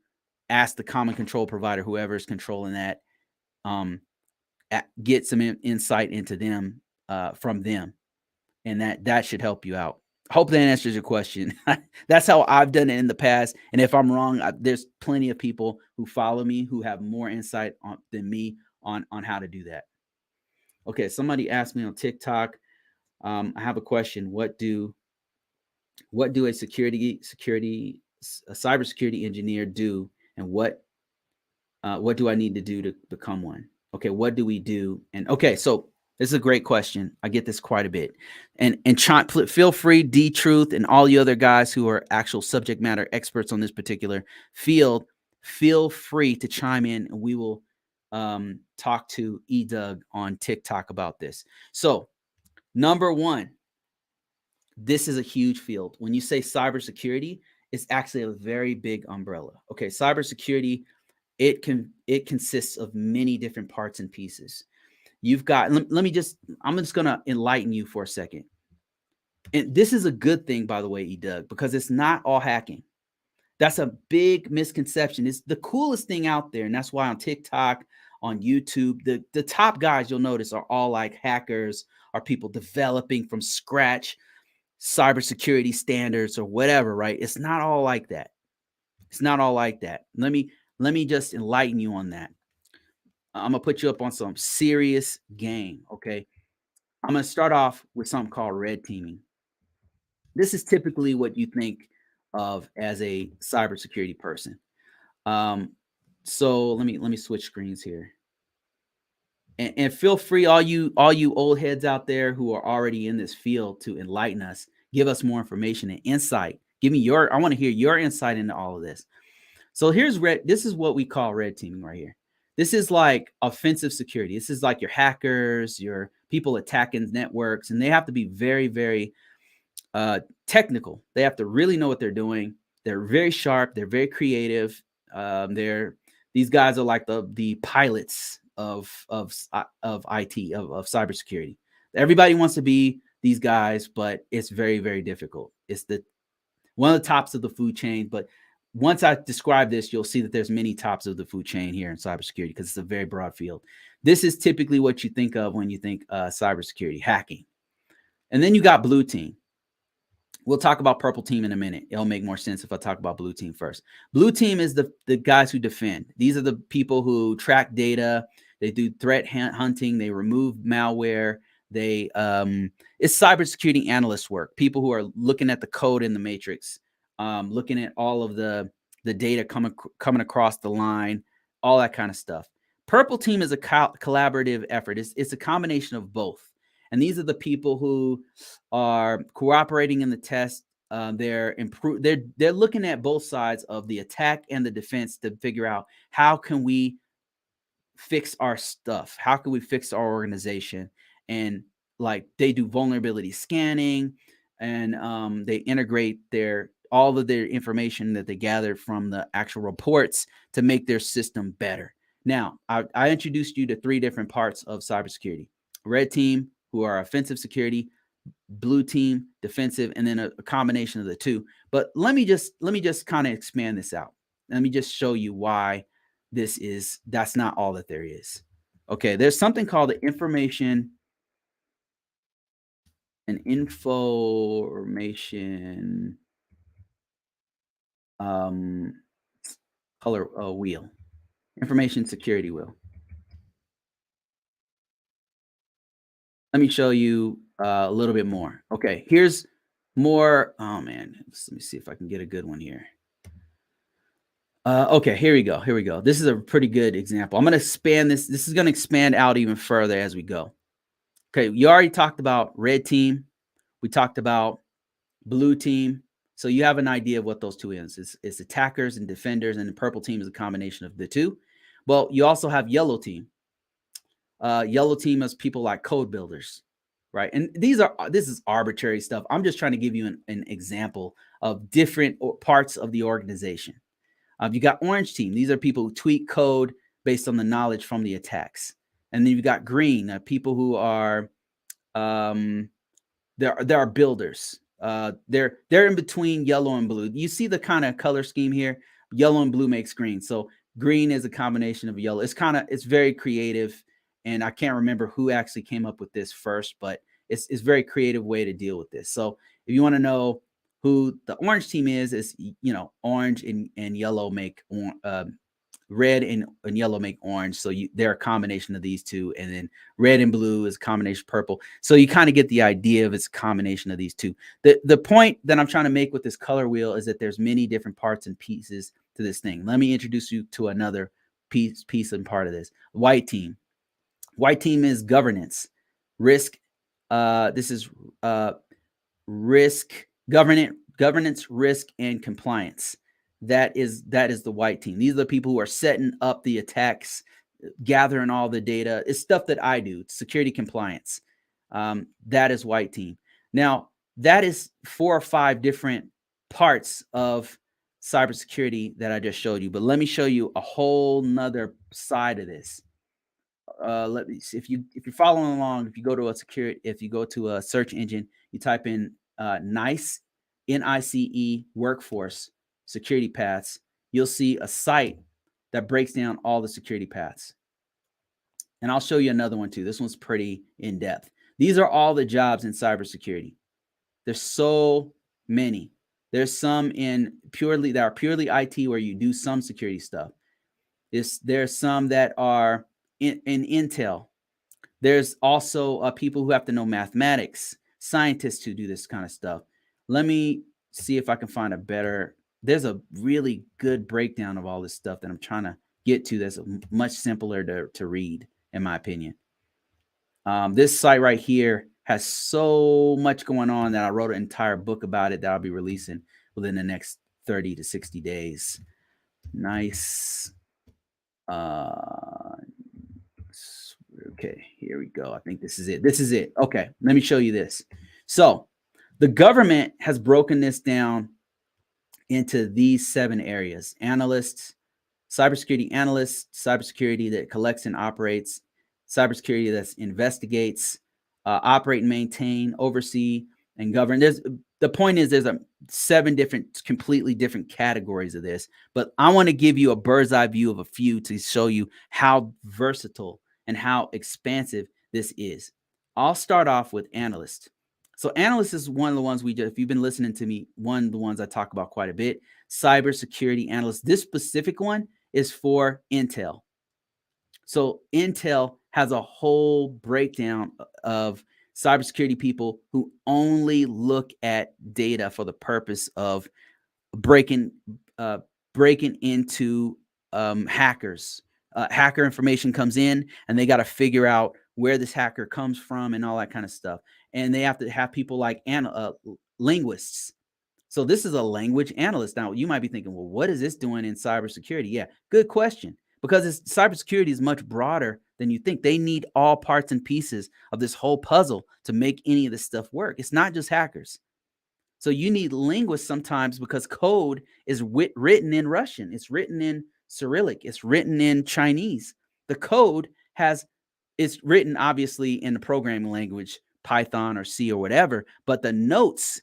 ask the common control provider, whoever is controlling that, get some insight into them from them. And that should help you out. Hope that answers your question. That's how I've done it in the past. And if I'm wrong, there's plenty of people who follow me who have more insight than me on how to do that. Okay, somebody asked me on TikTok. I have a question. What do a cybersecurity engineer do, and what do I need to do to become one? Okay, what do we do? And okay, so this is a great question. I get this quite a bit. And feel free, D-Truth, and all you other guys who are actual subject matter experts on this particular field, feel free to chime in, and we will talk to Doug on TikTok about this. So, number one, this is a huge field. When you say cybersecurity, it's actually a very big umbrella. Okay, cybersecurity, it consists of many different parts and pieces. You've got, I'm just going to enlighten you for a second. And this is a good thing, by the way, Doug, because it's not all hacking. That's a big misconception. It's the coolest thing out there. And that's why on TikTok, on YouTube, the top guys you'll notice are all like hackers, are people developing from scratch cybersecurity standards or whatever, right? It's not all like that. It's not all like that. Let me just enlighten you on that. I'm gonna put you up on some serious game, okay? I'm gonna start off with something called red teaming. This is typically what you think of as a cybersecurity person. So let me switch screens here. And feel free, all you old heads out there who are already in this field, to enlighten us, give us more information and insight. Give me I want to hear your insight into all of this. So here's this is what we call red teaming right here. This is like offensive security. This is like your hackers, your people attacking networks, and they have to be very, very technical. They have to really know what they're doing. They're very sharp. They're very creative. These guys are like the pilots of IT, of cybersecurity. Everybody wants to be these guys, but it's very, very difficult. It's one of the tops of the food chain. But once I describe this, you'll see that there's many tops of the food chain here in cybersecurity, because it's a very broad field. This is typically what you think of when you think cybersecurity, hacking. And then you got blue team. We'll talk about purple team in a minute. It'll make more sense if I talk about blue team first. Blue team is the guys who defend. These are the people who track data. They do threat hunting. They remove malware. It's cybersecurity analyst work. People who are looking at the code in the matrix, looking at all of the data coming across the line, all that kind of stuff. Purple team is a collaborative effort. It's a combination of both. And these are the people who are cooperating in the test. They're looking at both sides of the attack and the defense to figure out, how can we fix our stuff? How can we fix our organization? And like, they do vulnerability scanning, and they integrate all of their information that they gathered from the actual reports to make their system better. Now, I introduced you to 3 different parts of cybersecurity: red team, who are offensive security; blue team, defensive; and then a combination of the two. But let me just kind of expand this out. Let me just show you why that's not all that there is. Okay, there's something called the information color wheel, information security wheel. Let me show you a little bit more. Okay, here's more. Oh man, let me see if I can get a good one here. Okay, here we go. Here we go. This is a pretty good example. I'm going to expand this. This is going to expand out even further as we go. Okay, you already talked about red team. We talked about blue team. So you have an idea of what those two is. It's attackers and defenders, and the purple team is a combination of the two. Well, you also have yellow team. Yellow team is people like code builders, right? And this is arbitrary stuff. I'm just trying to give you an example of different parts of the organization. You got orange team. These are people who tweak code based on the knowledge from the attacks. And then you've got green, people who are there are builders. They're in between yellow and blue. You see the kind of color scheme here. Yellow and blue makes green. So green is a combination of yellow. It's very creative, and I can't remember who actually came up with this first, but it's a very creative way to deal with this. So if you want to know who the orange team is, orange and yellow make red and yellow make orange. So they're a combination of these two. And then red and blue is a combination of purple. So you kind of get the idea of it's a combination of these two. The point that I'm trying to make with this color wheel is that there's many different parts and pieces to this thing. Let me introduce you to another piece and part of this. White team. White team is governance, risk. This is risk, governance, risk, and compliance. that is the white team. These are the people who are setting up the attacks, gathering all the data. It's stuff that I do. It's security compliance. That is white team. Now, that is 4 or 5 different parts of cybersecurity that I just showed you. But let me show you a whole nother side of this. Let me see if you're following along. If you go to a search engine, you type in NICE, NICE workforce security paths. You'll see a site that breaks down all the security paths. And I'll show you another one too. This one's pretty in depth. These are all the jobs in cybersecurity. There's so many. There's some that are purely IT where you do some security stuff. There's some that are in Intel. There's also people who have to know mathematics, scientists who do this kind of stuff. Let me see if I can find there's a really good breakdown of all this stuff that I'm trying to get to that's much simpler to read, in my opinion. This site right here has so much going on that I wrote an entire book about it that I'll be releasing within the next 30 to 60 days. Nice. Okay, here we go. I think this is it. Okay, let me show you this. So the government has broken this down into these 7 areas: analysts, cybersecurity analysts, cybersecurity that collects and operates, cybersecurity that investigates, operate and maintain, oversee, and govern. The point is there's 7 different, completely different categories of this, but I want to give you a bird's eye view of a few to show you how versatile and how expansive this is. I'll start off with analyst. So analyst is one of the ones if you've been listening to me, one of the ones I talk about quite a bit. Cybersecurity analyst. This specific one is for Intel. So Intel has a whole breakdown of cybersecurity people who only look at data for the purpose of breaking into hackers. Hacker information comes in, and they got to figure out where this hacker comes from and all that kind of stuff. And they have to have people like linguists. So this is a language analyst. Now, you might be thinking, well, what is this doing in cybersecurity? Yeah, good question. Because cybersecurity is much broader than you think. They need all parts and pieces of this whole puzzle to make any of this stuff work. It's not just hackers. So you need linguists sometimes because code is written in Russian. It's written in Cyrillic. It's written in Chinese. The code it's written obviously in the programming language, Python or C or whatever, but the notes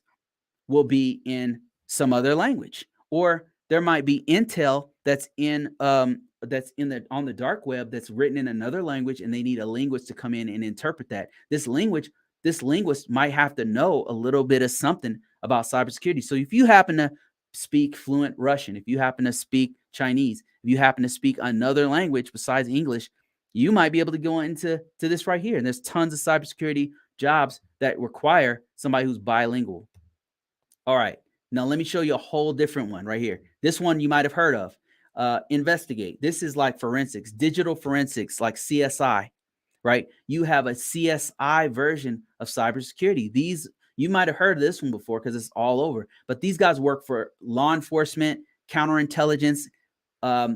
will be in some other language. Or there might be intel that's on the dark web that's written in another language, and they need a linguist to come in and interpret that. This linguist might have to know a little bit of something about cybersecurity. So if you happen to speak fluent Russian, if you happen to speak Chinese, if you happen to speak another language besides English, you might be able to go into this right here. And there's tons of cybersecurity jobs that require somebody who's bilingual. All right, now let me show you a whole different one right here. This one you might have heard of. Investigate. This is like forensics, digital forensics, like CSI, right? You have a CSI version of cybersecurity. You might have heard of this one before because it's all over, but these guys work for law enforcement, counterintelligence.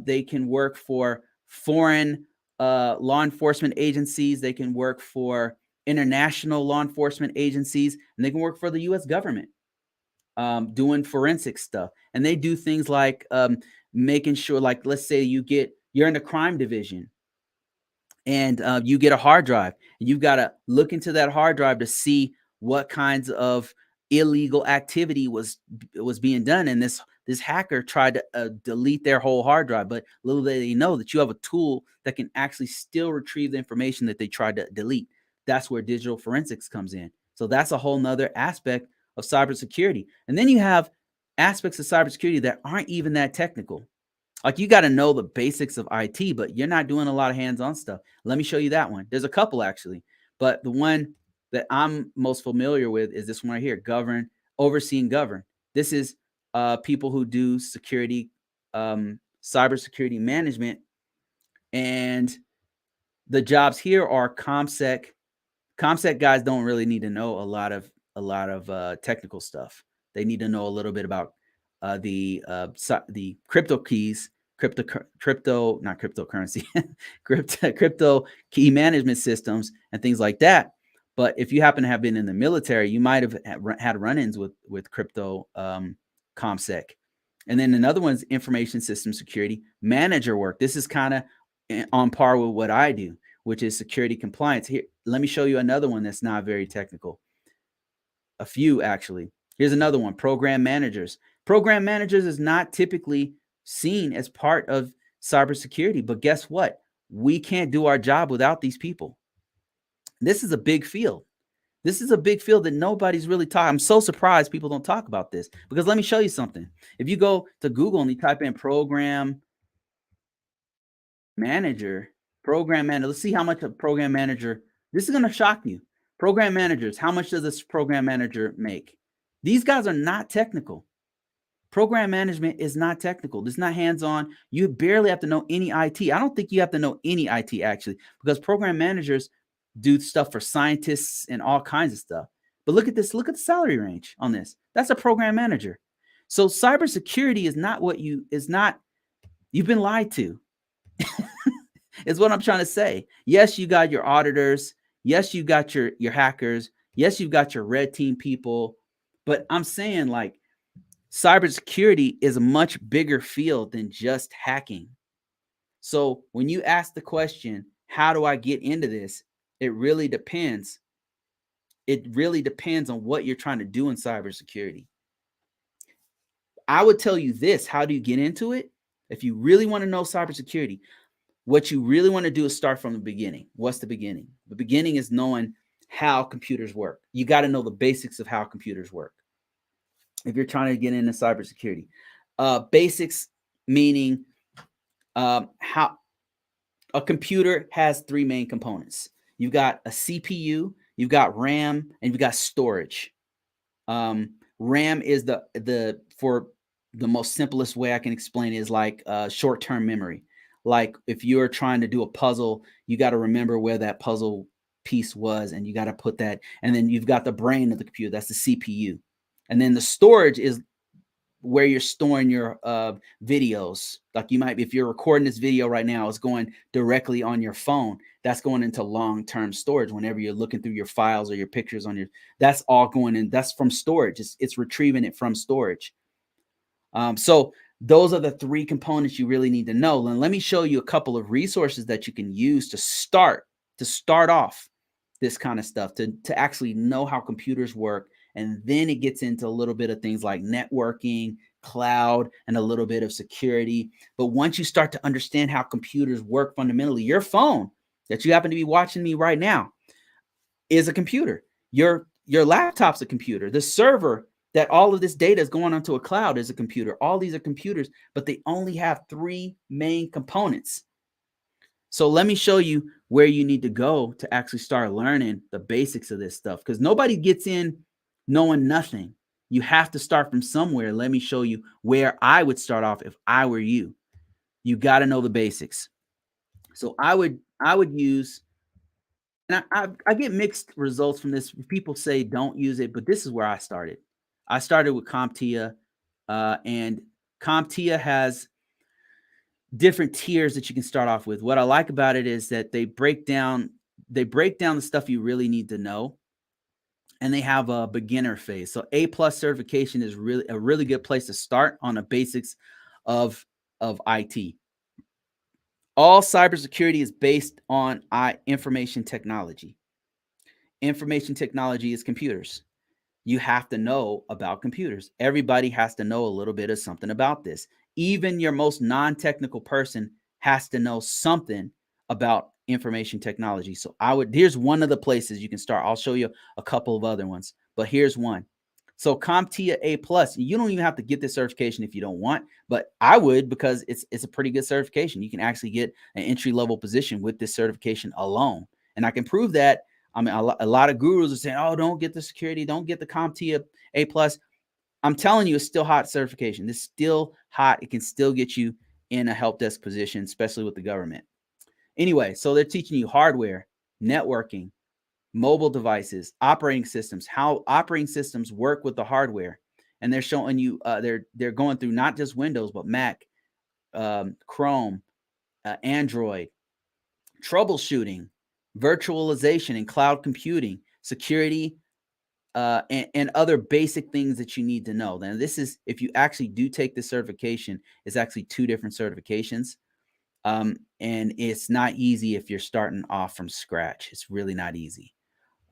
They can work for foreign law enforcement agencies. They can work for international law enforcement agencies, and they can work for the U.S. government. Doing forensic stuff. And they do things like making sure, like, let's say you're in the crime division and you get a hard drive, and you've got to look into that hard drive to see what kinds of illegal activity was being done. And this hacker tried to delete their whole hard drive, but little did they know that you have a tool that can actually still retrieve the information that they tried to delete. That's where digital forensics comes in. So that's a whole nother aspect of cybersecurity. And then you have aspects of cybersecurity that aren't even that technical. Like, you got to know the basics of IT, but you're not doing a lot of hands-on stuff. Let me show you that one. There's a couple actually, but the one that I'm most familiar with is this one right here: govern, oversee, and govern. This is people who do security, cybersecurity management, and the jobs here are CompSec. CompSec guys don't really need to know a lot of technical stuff. They need to know a little bit about the crypto keys, not cryptocurrency, crypto key management systems and things like that. But if you happen to have been in the military, you might have had run-ins with crypto ComSec. And then another one's information system security manager work. This is kind of on par with what I do, which is security compliance. Here, let me show you another one that's not very technical. A few, actually. Here's another one, program managers. Program managers is not typically seen as part of cybersecurity, but guess what? We can't do our job without these people. This is a big field. This is a big field that nobody's really talking. I'm so surprised people don't talk about this, because let me show you something. If you go to Google and you type in program manager, let's see how much a program manager, this is going to shock you. Program managers, how much does this program manager make? These guys are not technical. Program management is not technical. It's not hands-on. You barely have to know any IT. I don't think you have to know any IT, actually, because program managers do stuff for scientists and all kinds of stuff. But look at this. Look at the salary range on this. That's a program manager. So cybersecurity is not what you've been lied to. Is what I'm trying to say. Yes, you got your auditors. Yes, you got your hackers. Yes, you've got your red team people. But I'm saying, like, cybersecurity is a much bigger field than just hacking. So when you ask the question, how do I get into this? It really depends. It really depends on what you're trying to do in cybersecurity. I would tell you this. How do you get into it? If you really want to know cybersecurity, what you really want to do is start from the beginning. What's the beginning? The beginning is knowing how computers work. You got to know the basics of how computers work if you're trying to get into cybersecurity. Basics meaning how a computer has three main components. You've got a CPU, you've got RAM, and you've got storage. RAM is for the most simplest way I can explain it is like short-term memory. Like if you're trying to do a puzzle, you got to remember where that puzzle piece was, and you got to put that. And then you've got the brain of the computer. That's the CPU. And then the storage is where you're storing your videos. Like you might be, if you're recording this video right now, it's going directly on your phone. That's going into long-term storage. Whenever you're looking through your files or your pictures on your, that's all going in. That's from storage. It's retrieving it from storage. So those are the three components you really need to know. And let me show you a couple of resources that you can use to start off this kind of stuff, to actually know how computers work. And then it gets into a little bit of things like networking, cloud, and a little bit of security. But once you start to understand how computers work fundamentally, your phone that you happen to be watching me right now is a computer. Your laptop's a computer. The server that all of this data is going onto a cloud is a computer. All these are computers, but they only have three main components. So let me show you where you need to go to actually start learning the basics of this stuff, because nobody gets in knowing nothing. You have to start from somewhere. Let me show you where I would start off if I were you. You got to know the basics. So I would use, and I get mixed results from this. People say don't use it, but this is where I started. I started with CompTIA, and CompTIA has different tiers that you can start off with. What I like about it is that they break down the stuff you really need to know, and they have a beginner phase. So A+ certification is really a really good place to start on the basics of IT. All cybersecurity is based on information technology. Information technology is computers. You have to know about computers. Everybody has to know a little bit of something about this. Even your most non-technical person has to know something about information technology. So here's one of the places you can start. I'll show you a couple of other ones, but here's one. So CompTIA A+, you don't even have to get this certification if you don't want, but I would, because it's a pretty good certification. You can actually get an entry-level position with this certification alone. And I can prove that. I mean, a lot of gurus are saying, oh, don't get the security, don't get the CompTIA A+. I'm telling you, it's still hot certification. It's still hot. It can still get you in a help desk position, especially with the government. Anyway, so they're teaching you hardware, networking, mobile devices, operating systems, how operating systems work with the hardware. and they're showing you they're going through not just Windows but Mac, Chrome, Android, troubleshooting, virtualization and cloud computing, security, and other basic things that you need to know. Then this is, if you actually do take this certification, it's actually 2 different certifications. And it's not easy if you're starting off from scratch. It's really not easy.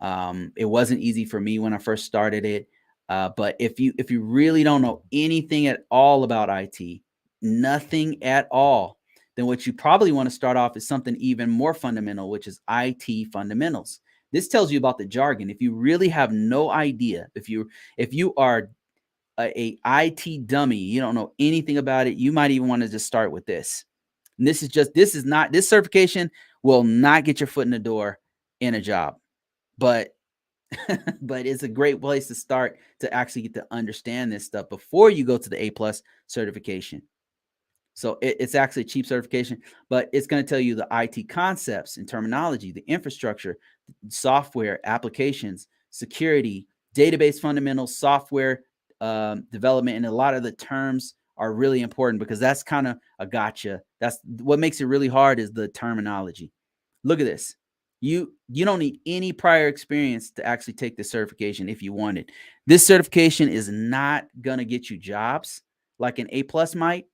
It wasn't easy for me when I first started it. But if you really don't know anything at all about IT, nothing at all, then what you probably want to start off is something even more fundamental, which is IT fundamentals. This tells you about the jargon. If you really have no idea, if you are a IT dummy, you don't know anything about it, you might even want to just start with this. And this certification will not get your foot in the door in a job, but but it's a great place to start to actually get to understand this stuff before you go to the A+ certification. So it's actually a cheap certification, but it's going to tell you the IT concepts and terminology, the infrastructure, software, applications, security, database fundamentals, software development, and a lot of the terms are really important because that's kind of a gotcha. That's what makes it really hard, is the terminology. Look at this. You don't need any prior experience to actually take this certification if you want it. This certification is not going to get you jobs like an A+ might,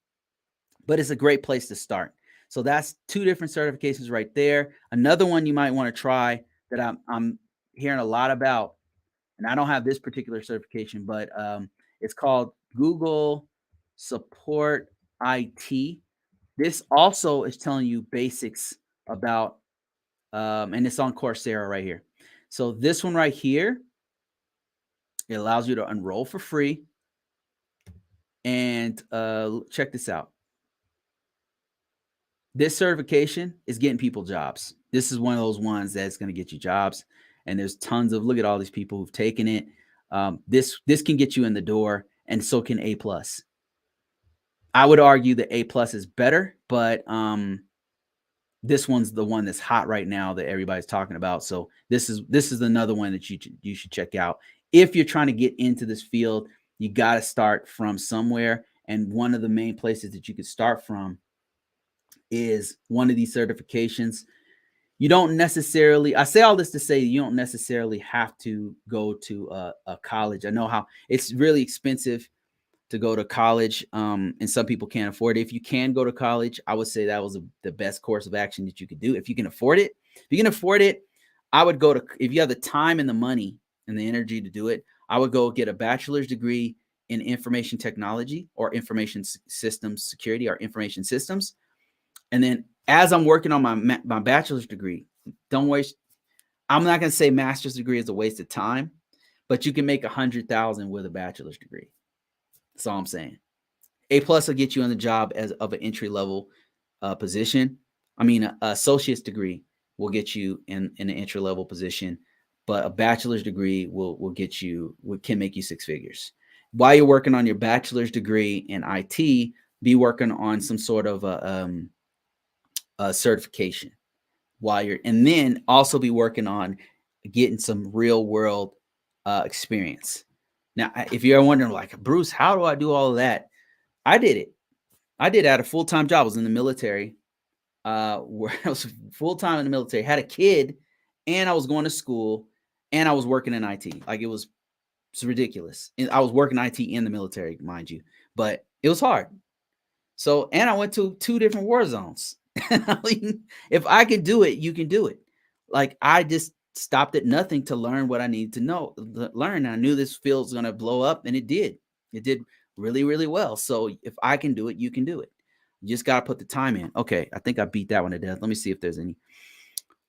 but it's a great place to start. So that's 2 different certifications right there. Another one you might want to try that I'm hearing a lot about, and I don't have this particular certification, but it's called Google Support IT. This also is telling you basics about, and it's on Coursera right here. So this one right here, it allows you to enroll for free. And check this out. This certification is getting people jobs. This is one of those ones that's going to get you jobs. And there's tons of, look at all these people who've taken it. This can get you in the door, and so can A+. I would argue that A+ is better, but this one's the one that's hot right now that everybody's talking about. So this is another one that you should check out. If you're trying to get into this field, you got to start from somewhere. And one of the main places that you could start from is one of these certifications. You don't necessarily, I say all this to say, you don't necessarily have to go to a college. I know how it's really expensive to go to college, and some people can't afford it. If you can go to college, I would say that was the best course of action that you could do. If you can afford it, I would go to, if you have the time and the money and the energy to do it, I would go get a bachelor's degree in information technology or information systems security or information systems. And then as I'm working on my bachelor's degree, don't waste, I'm not going to say master's degree is a waste of time, but you can make $100,000 with a bachelor's degree. That's all I'm saying. A+ will get you on the job as of an entry level position. I mean, an associate's degree will get you in an entry level position, but a bachelor's degree will get you, can make you 6 figures. While you're working on your bachelor's degree in IT, be working on some sort of a certification while you're, and then also be working on getting some real world experience. Now, if you're wondering, like, Bruce, how do I do all of that? I did it. I did at a full-time job. I was in the military, where I was full-time in the military, had a kid, and I was going to school, and I was working in IT. Like, it's ridiculous. And I was working IT in the military, mind you, but it was hard. So, and I went to 2 different war zones. I mean, if I could do it, you can do it. Like, I just stopped at nothing to learn what I needed to learn. I knew this field was going to blow up, and it did. It did really, really well. So if I can do it, you can do it. You just got to put the time in. Okay, I think I beat that one to death. Let me see if there's any.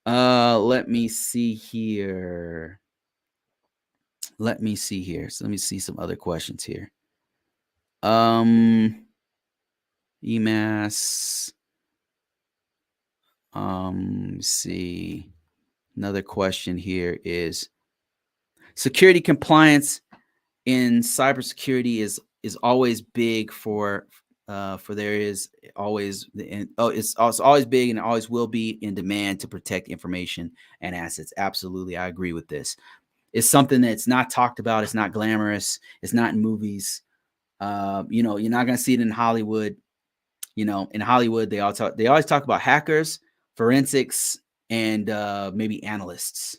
Let me see here. So let me see some other questions here. eMASS. See. Another question here is security compliance in cybersecurity is always big for there is always it's always big and always will be in demand to protect information and assets. Absolutely, I agree with this. It's something that's not talked about. It's not glamorous. It's not in movies. You know, you're not going to see it in Hollywood. You know, in Hollywood, they always talk about hackers, forensics, and maybe analysts.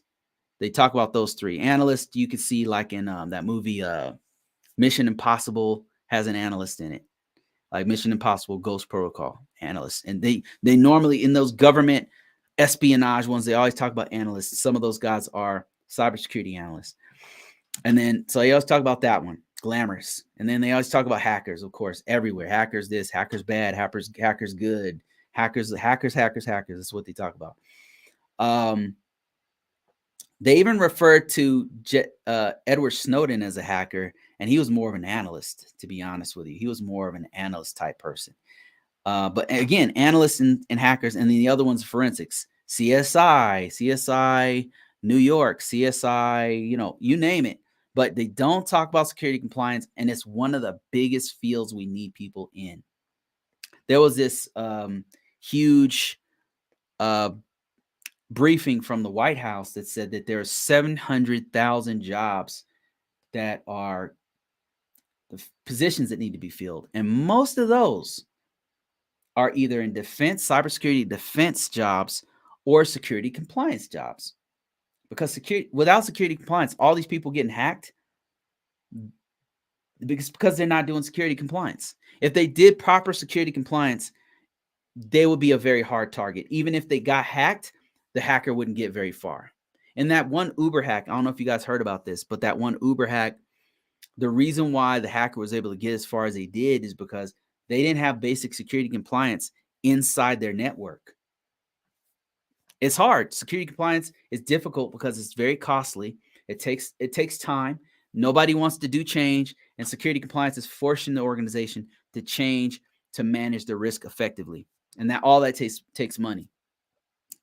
They talk about those three. Analysts, you could see like in that movie Mission Impossible has an analyst in it. Like Mission Impossible Ghost Protocol analysts. And they normally, in those government espionage ones, they always talk about analysts. Some of those guys are cybersecurity analysts. And then, so they always talk about that one, glamorous. And then they always talk about hackers, of course, everywhere. Hackers this, hackers bad, hackers good, hackers. That's what they talk about. They even referred to Edward Snowden as a hacker, and he was more of an analyst, to be honest with you. He was more of an analyst type person. But again, analysts and hackers, and then the other one's forensics. CSI, New York, CSI, you know, you name it. But they don't talk about security compliance, and it's one of the biggest fields we need people in. There was this huge briefing from the White House that said that there are 700,000 jobs that are the positions that need to be filled. And most of those are either in defense, cybersecurity defense jobs, or security compliance jobs. Because without security compliance, all these people getting hacked because they're not doing security compliance. If they did proper security compliance, they would be a very hard target. Even if they got hacked, the hacker wouldn't get very far. And that one Uber hack, I don't know if you guys heard about this, but that one Uber hack, the reason why the hacker was able to get as far as they did is because they didn't have basic security compliance inside their network. It's hard. Security compliance is difficult because it's very costly. It takes time. Nobody wants to do change, and security compliance is forcing the organization to change to manage the risk effectively. And that all that takes money.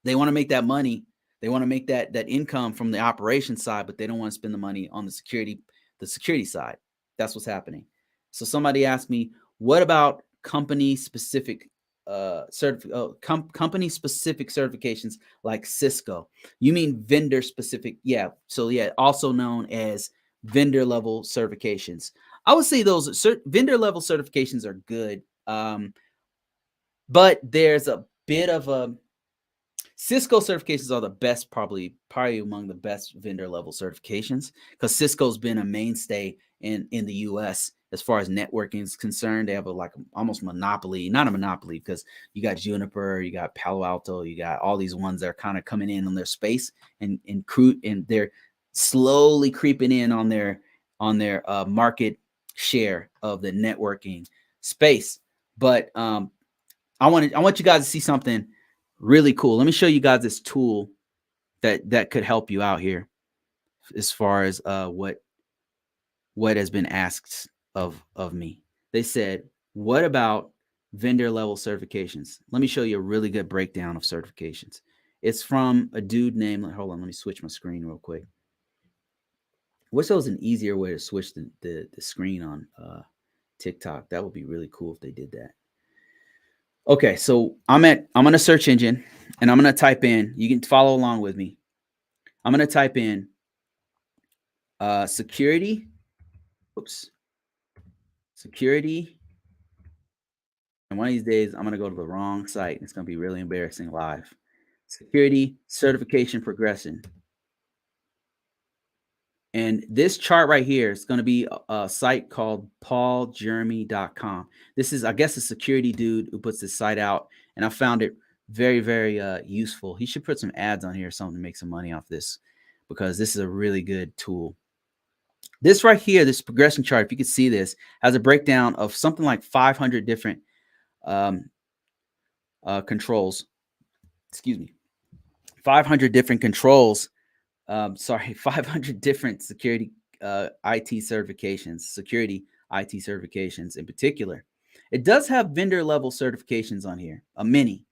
They want to make that money. They want to make that income from the operations side, but they don't want to spend the money on the security side. That's what's happening. So somebody asked me, what about company specific company specific certifications like Cisco? You mean vendor specific? Yeah. So yeah, also known as vendor level certifications. I would say those vendor level certifications are good. But there's a bit of a Cisco certifications are the best, probably among the best vendor level certifications, because Cisco's been a mainstay in the US as far as networking is concerned. They have almost monopoly, not a monopoly, because you got Juniper, you got Palo Alto, you got all these ones that are kind of coming in on their space and they're slowly creeping in on their market share of the networking space. But I want you guys to see something really cool. Let me show you guys this tool that could help you out here as far as what has been asked of me. They said, what about vendor level certifications? Let me show you a really good breakdown of certifications. It's from a dude named, hold on, let me switch my screen real quick. Wish there was an easier way to switch the screen on TikTok. That would be really cool if they did that. Okay, so I'm on a search engine, and I'm going to type in, you can follow along with me. I'm going to type in security, and one of these days, I'm going to go to the wrong site, and it's going to be really embarrassing live. Security certification progression. And this chart right here is going to be a site called pauljeremy.com. This is, I guess, a security dude who puts this site out, and I found it very, very useful. He should put some ads on here or something to make some money off this, because this is a really good tool. This right here, this progression chart, if you can see this, has a breakdown of something like 500 different controls. Excuse me. 500 different controls. 500 different security IT certifications, security IT certifications in particular. It does have vendor level certifications on here, a many,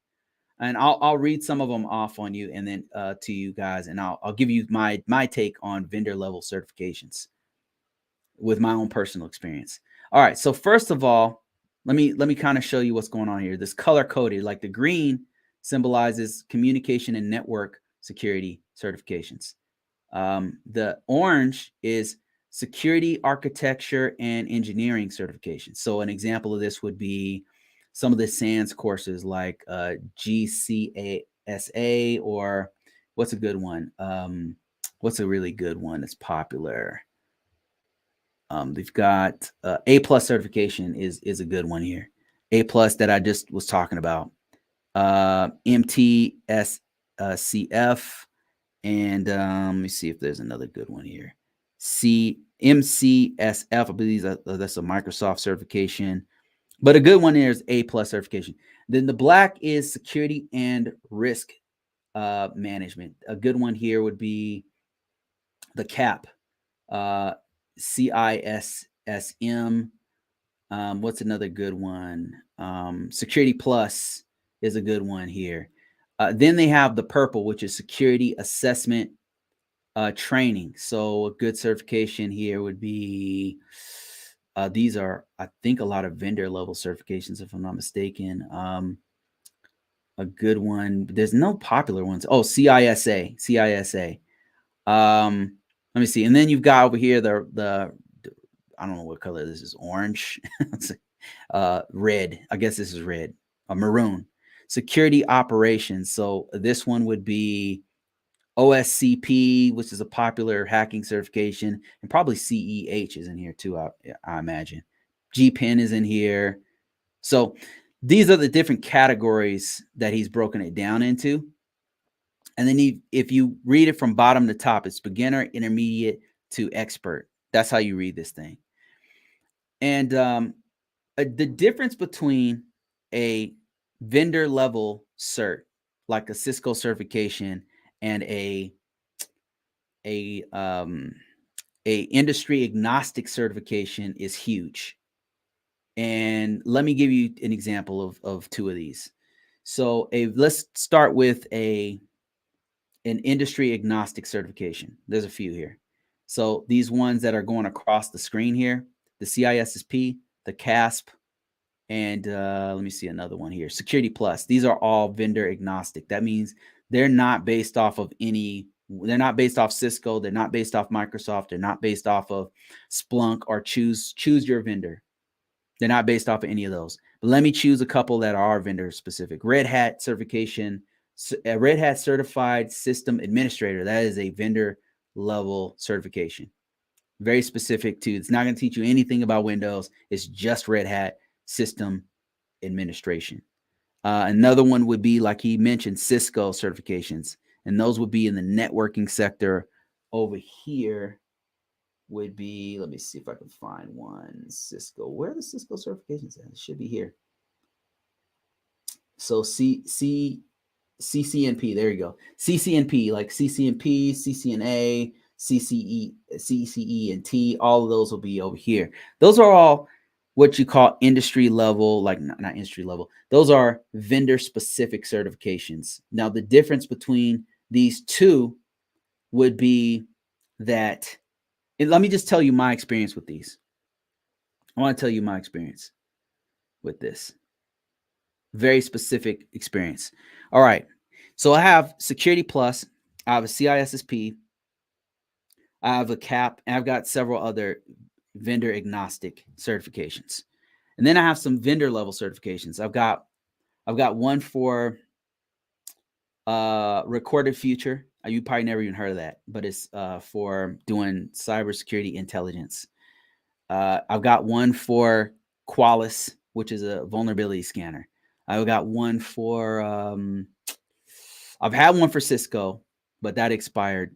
and I'll read some of them off on you, and then to you guys, and I'll give you my take on vendor level certifications with my own personal experience. All right, so first of all, let me kind of show you what's going on here. This color coded, like the green symbolizes communication and network security certifications. The orange is security architecture and engineering certification. So an example of this would be some of the SANS courses like GCSA, or what's a good one? What's a really good one that's popular? They've got A+ certification is a good one here. A+ that I just was talking about. MTSCF, and let me see if there's another good one here. MCSF, I believe that's a Microsoft certification. But a good one here is A+ certification. Then the black is security and risk management. A good one here would be the CAP, CISSM. What's another good one? Security Plus is a good one here. Then they have the purple, which is security assessment training. So a good certification here would be, these are, I think, a lot of vendor level certifications, if I'm not mistaken. A good one, there's no popular ones. Oh, CISA. Let me see. And then you've got over here the I don't know what color this is, orange, red. I guess this is red, maroon. Security operations. So this one would be OSCP, which is a popular hacking certification, and probably CEH is in here too, I imagine. GPEN is in here. So these are the different categories that he's broken it down into. And then if you read it from bottom to top, it's beginner, intermediate to expert. That's how you read this thing. And the difference between a vendor level cert, like a Cisco certification, and a industry agnostic certification is huge. And let me give you an example of two of these. So let's start with an industry agnostic certification. There's a few here. So these ones that are going across the screen here, the CISSP, the CASP, and let me see another one here, Security Plus. These are all vendor agnostic. That means they're not based off of they're not based off Cisco. They're not based off Microsoft. They're not based off of Splunk or choose your vendor. They're not based off of any of those. But let me choose a couple that are vendor specific. Red Hat certification, a Red Hat certified system administrator. That is a vendor level certification. Very specific to, it's not going to teach you anything about Windows. It's just Red Hat system administration. Another one would be, like he mentioned, Cisco certifications. And those would be in the networking sector. Over here would be, let me see if I can find one. Cisco. Where are the Cisco certifications at? It should be here. So CCNP, there you go. CCNP, like CCNP, CCNA, CCE, and T, all of those will be over here. Those are all what you call industry level, like not industry level. Those are vendor specific certifications. Now, the difference between these two would be that, and let me just tell you my experience with these. I want to tell you my experience with this. Very specific experience. All right. So I have Security Plus. I have a CISSP. I have a CAP, and I've got several other vendor agnostic certifications. And then I have some vendor level certifications. I've got one for Recorded Future. You probably never even heard of that, but it's for doing cybersecurity intelligence. I've got one for Qualys, which is a vulnerability scanner. I've got one for I've had one for Cisco, but that expired.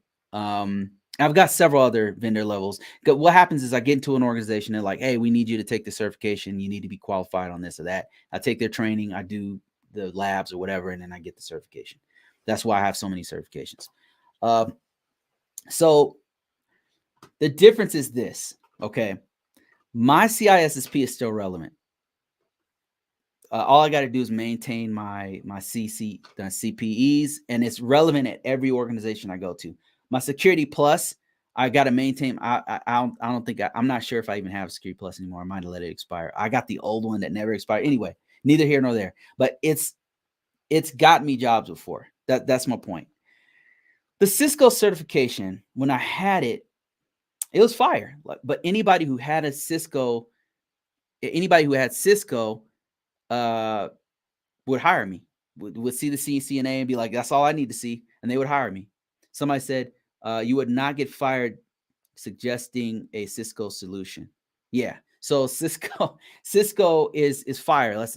I've got several other vendor levels. What happens is I get into an organization, they're like, hey, we need you to take the certification. You need to be qualified on this or that. I take their training, I do the labs or whatever, and then I get the certification. That's why I have so many certifications. So the difference is this, okay? My CISSP is still relevant. All I got to do is maintain my CPEs, and it's relevant at every organization I go to. My Security Plus, I got to maintain. I don't think I'm not sure if I even have Security Plus anymore. I might have let it expire. I got the old one that never expired. Anyway, neither here nor there. But it's got me jobs before. That's my point. The Cisco certification, when I had it, it was fire. But anybody who had Cisco, uh, would hire me. Would see the CCNA and be like, "That's all I need to see," and they would hire me. Somebody said, "You would not get fired suggesting a Cisco solution." Yeah. So Cisco is fire.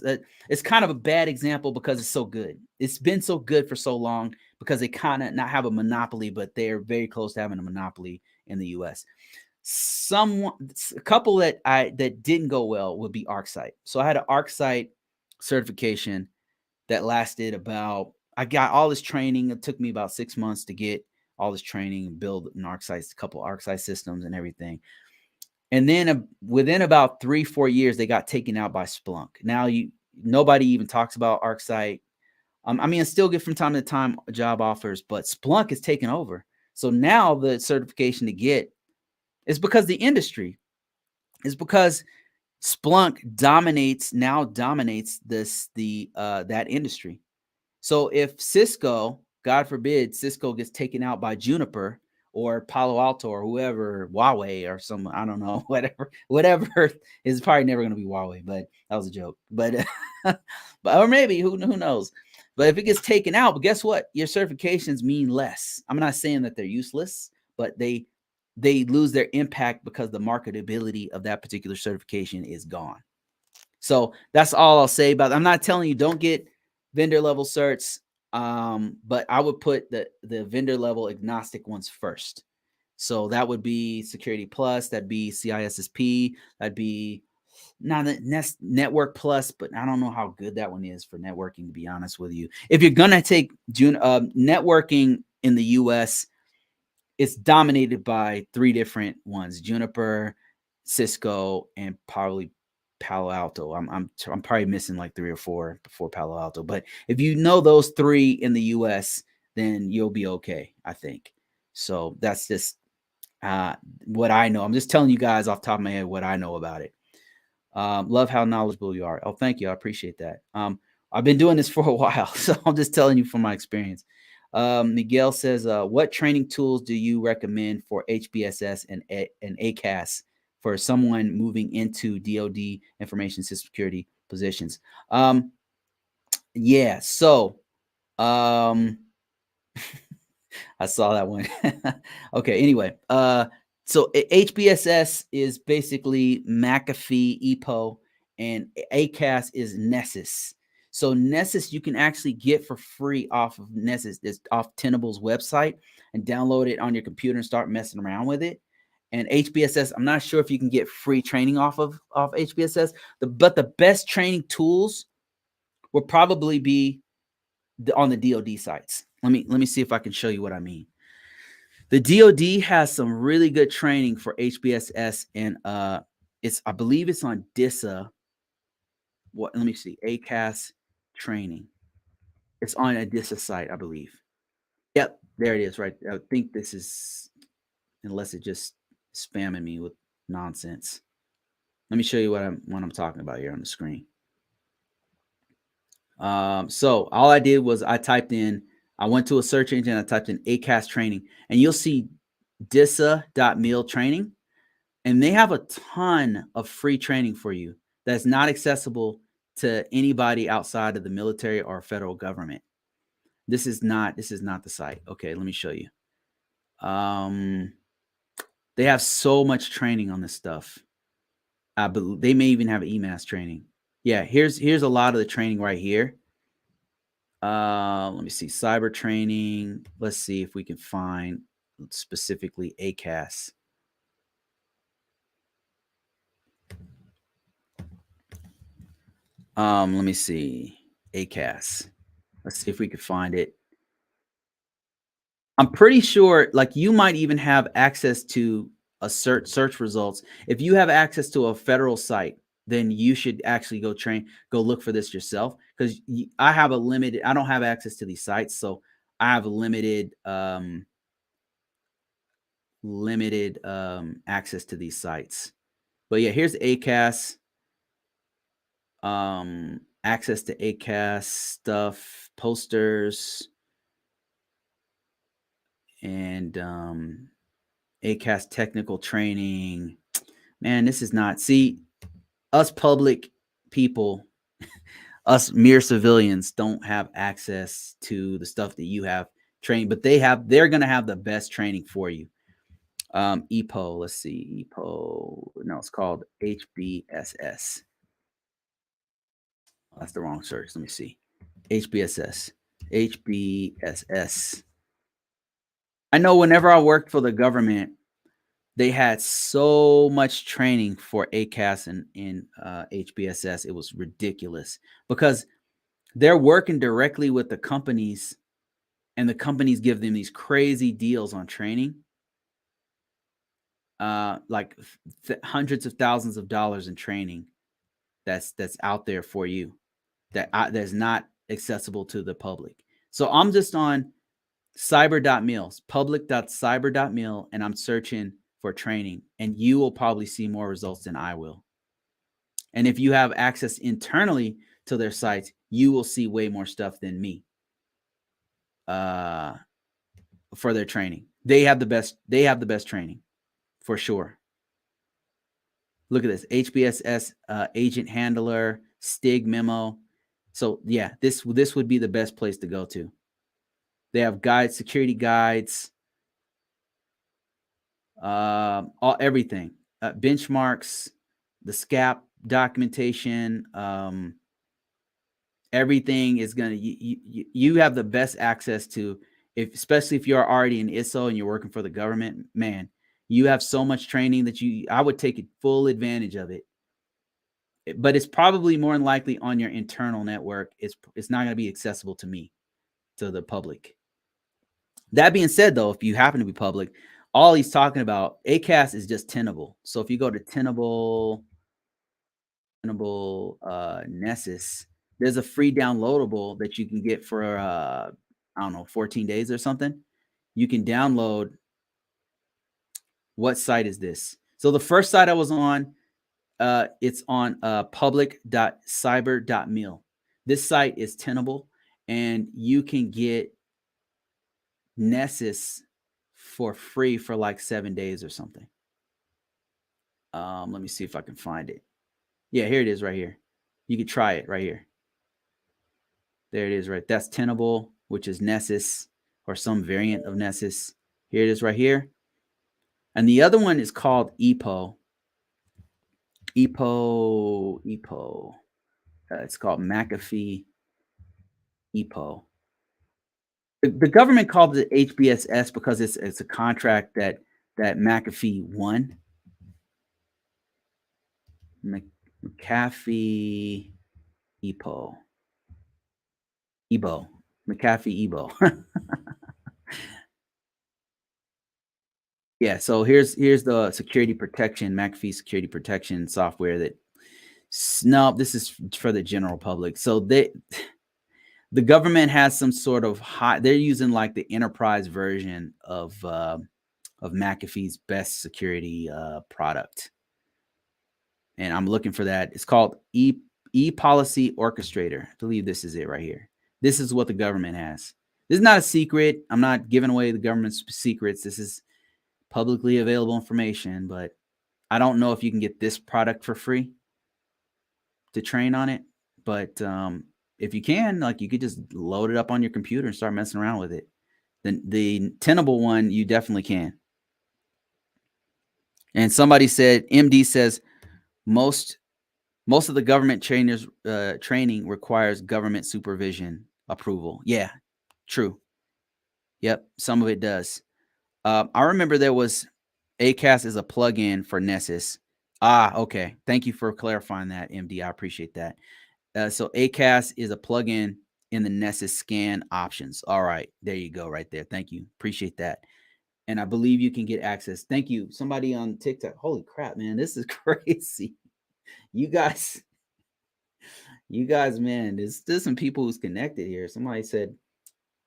It's kind of a bad example because it's so good. It's been so good for so long because they kind of not have a monopoly, but they're very close to having a monopoly in the U.S. A couple that didn't go well would be ArcSight. So I had an ArcSight certification that lasted about. I got all this training. It took me about 6 months to get all this training and build an ArcSight, a couple ArcSight systems and everything. And then within about 3-4 years, they got taken out by Splunk. Now nobody even talks about ArcSight. I mean, I still get from time to time job offers, but Splunk is taking over. So now the certification to get is because the industry is because Splunk dominates that industry. So if Cisco, God forbid, Cisco gets taken out by Juniper or Palo Alto or whoever, Huawei or some, I don't know, whatever is probably never going to be Huawei, but that was a joke. But, or maybe who knows? But if it gets taken out, but guess what? Your certifications mean less. I'm not saying that they're useless, but they lose their impact because the marketability of that particular certification is gone. So that's all I'll say about it. I'm not telling you don't get vendor level certs, but I would put the vendor level agnostic ones first. So that would be Security Plus, that'd be CISSP, that'd be not NIST Network Plus, but I don't know how good that one is for networking, to be honest with you. If you're gonna take networking in the US, it's dominated by 3 different ones: Juniper, Cisco, and probably Palo Alto. I'm probably missing like 3 or 4 before Palo Alto. But if you know those 3 in the US, then you'll be okay, I think. So that's just what I know. I'm just telling you guys off the top of my head what I know about it. Love how knowledgeable you are. Oh, thank you. I appreciate that. I've been doing this for a while, so I'm just telling you from my experience. Miguel says, what training tools do you recommend for HBSS and ACAS for someone moving into DoD information system security positions? Yeah, so I saw that one. Okay, anyway, so HBSS is basically McAfee, EPO, and ACAS is Nessus. So Nessus you can actually get for free off of Nessus, it's off Tenable's website, and download it on your computer and start messing around with it. And HBSS, I'm not sure if you can get free training off HBSS, but the best training tools will probably be on the DoD sites. Let me see if I can show you what I mean. The DoD has some really good training for HBSS, and I believe it's on DISA. Let me see, ACAS training. It's on a DISA site, I believe. Yep, there it is. Right. I think this is, unless it just spamming me with nonsense. Let me show you what I'm talking about here on the screen. So all I did was I went to a search engine, I typed in ACAS training, and you'll see DISA.mil training, and they have a ton of free training for you that's not accessible to anybody outside of the military or federal government. This is not the site. Okay, let me show you. They have so much training on this stuff. But they may even have eMASS training. Yeah, here's a lot of the training right here. Let me see, cyber training. Let's see if we can find specifically ACAS. Let me see, ACAS. Let's see if we can find it. I'm pretty sure, like, you might even have access to a search results. If you have access to a federal site, then you should actually go look for this yourself, because I don't have access to these sites, so I have limited access to these sites. But yeah, here's ACAS. Access to ACAS stuff, posters. and ACAS technical training. Man, this is not, see, us public people, us mere civilians don't have access to the stuff that you have trained, but they're going to have the best training for you. EPO, let's see, EPO, no, it's called HBSS. Oh, that's the wrong search. Let me see. HBSS. HBSS. I know whenever I worked for the government, they had so much training for ACAS and in HBSS. It was ridiculous because they're working directly with the companies, and the companies give them these crazy deals on training, like hundreds of thousands of dollars in training that's out there for you that's not accessible to the public. So I'm just on cyber.mil, public.cyber.mil, and I'm searching for training, and you will probably see more results than I will. And if you have access internally to their sites, you will see way more stuff than me for their training. They have the best training for sure. Look at this, HBSS agent handler, STIG memo. So yeah, this would be the best place to go to. They have guides, security guides, everything, benchmarks, the SCAP documentation, everything is gonna. You have the best access to, especially if you're already in ISSO and you're working for the government. Man, you have so much training that I would take full advantage of it. But it's probably more than likely on your internal network. It's not going to be accessible to me, to the public. That being said, though, if you happen to be public, all he's talking about, ACAS is just Tenable. So if you go to Tenable Nessus, there's a free downloadable that you can get for I don't know, 14 days or something. You can download. What site is this? So the first site I was on, it's on public.cyber.mil. This site is Tenable, and you can get Nessus for free for like 7 days or something. Let me see if I can find it. Yeah, here it is right here. You can try it right here. There it is, right? That's Tenable, which is Nessus or some variant of Nessus. Here it is right here. And the other one is called EPO. EPO. It's called McAfee EPO. The government called it HBSS because it's a contract that McAfee won. McAfee EPO. McAfee EBO. Yeah, so here's the security protection, McAfee security protection software that, no, this is for the general public. So the government has some sort of they're using like the enterprise version of McAfee's best security product. And I'm looking for that. It's called ePolicy Orchestrator. I believe this is it right here. This is what the government has. This is not a secret. I'm not giving away the government's secrets. This is publicly available information, but I don't know if you can get this product for free to train on it. But if you can, like, you could just load it up on your computer and start messing around with it. Then the Tenable one, you definitely can. And somebody said, MD says, most of the government trainers training requires government supervision approval. Yeah, true. Yep, some of it does. I remember there was ACAS is a plugin for Nessus. Okay. Thank you for clarifying that, MD. I appreciate that. So ACAS is a plugin in the Nessus scan options. All right, there you go, right there. Thank you. Appreciate that. And I believe you can get access. Thank you. Somebody on TikTok. Holy crap, man, this is crazy. You guys, man, there's some people who's connected here. Somebody said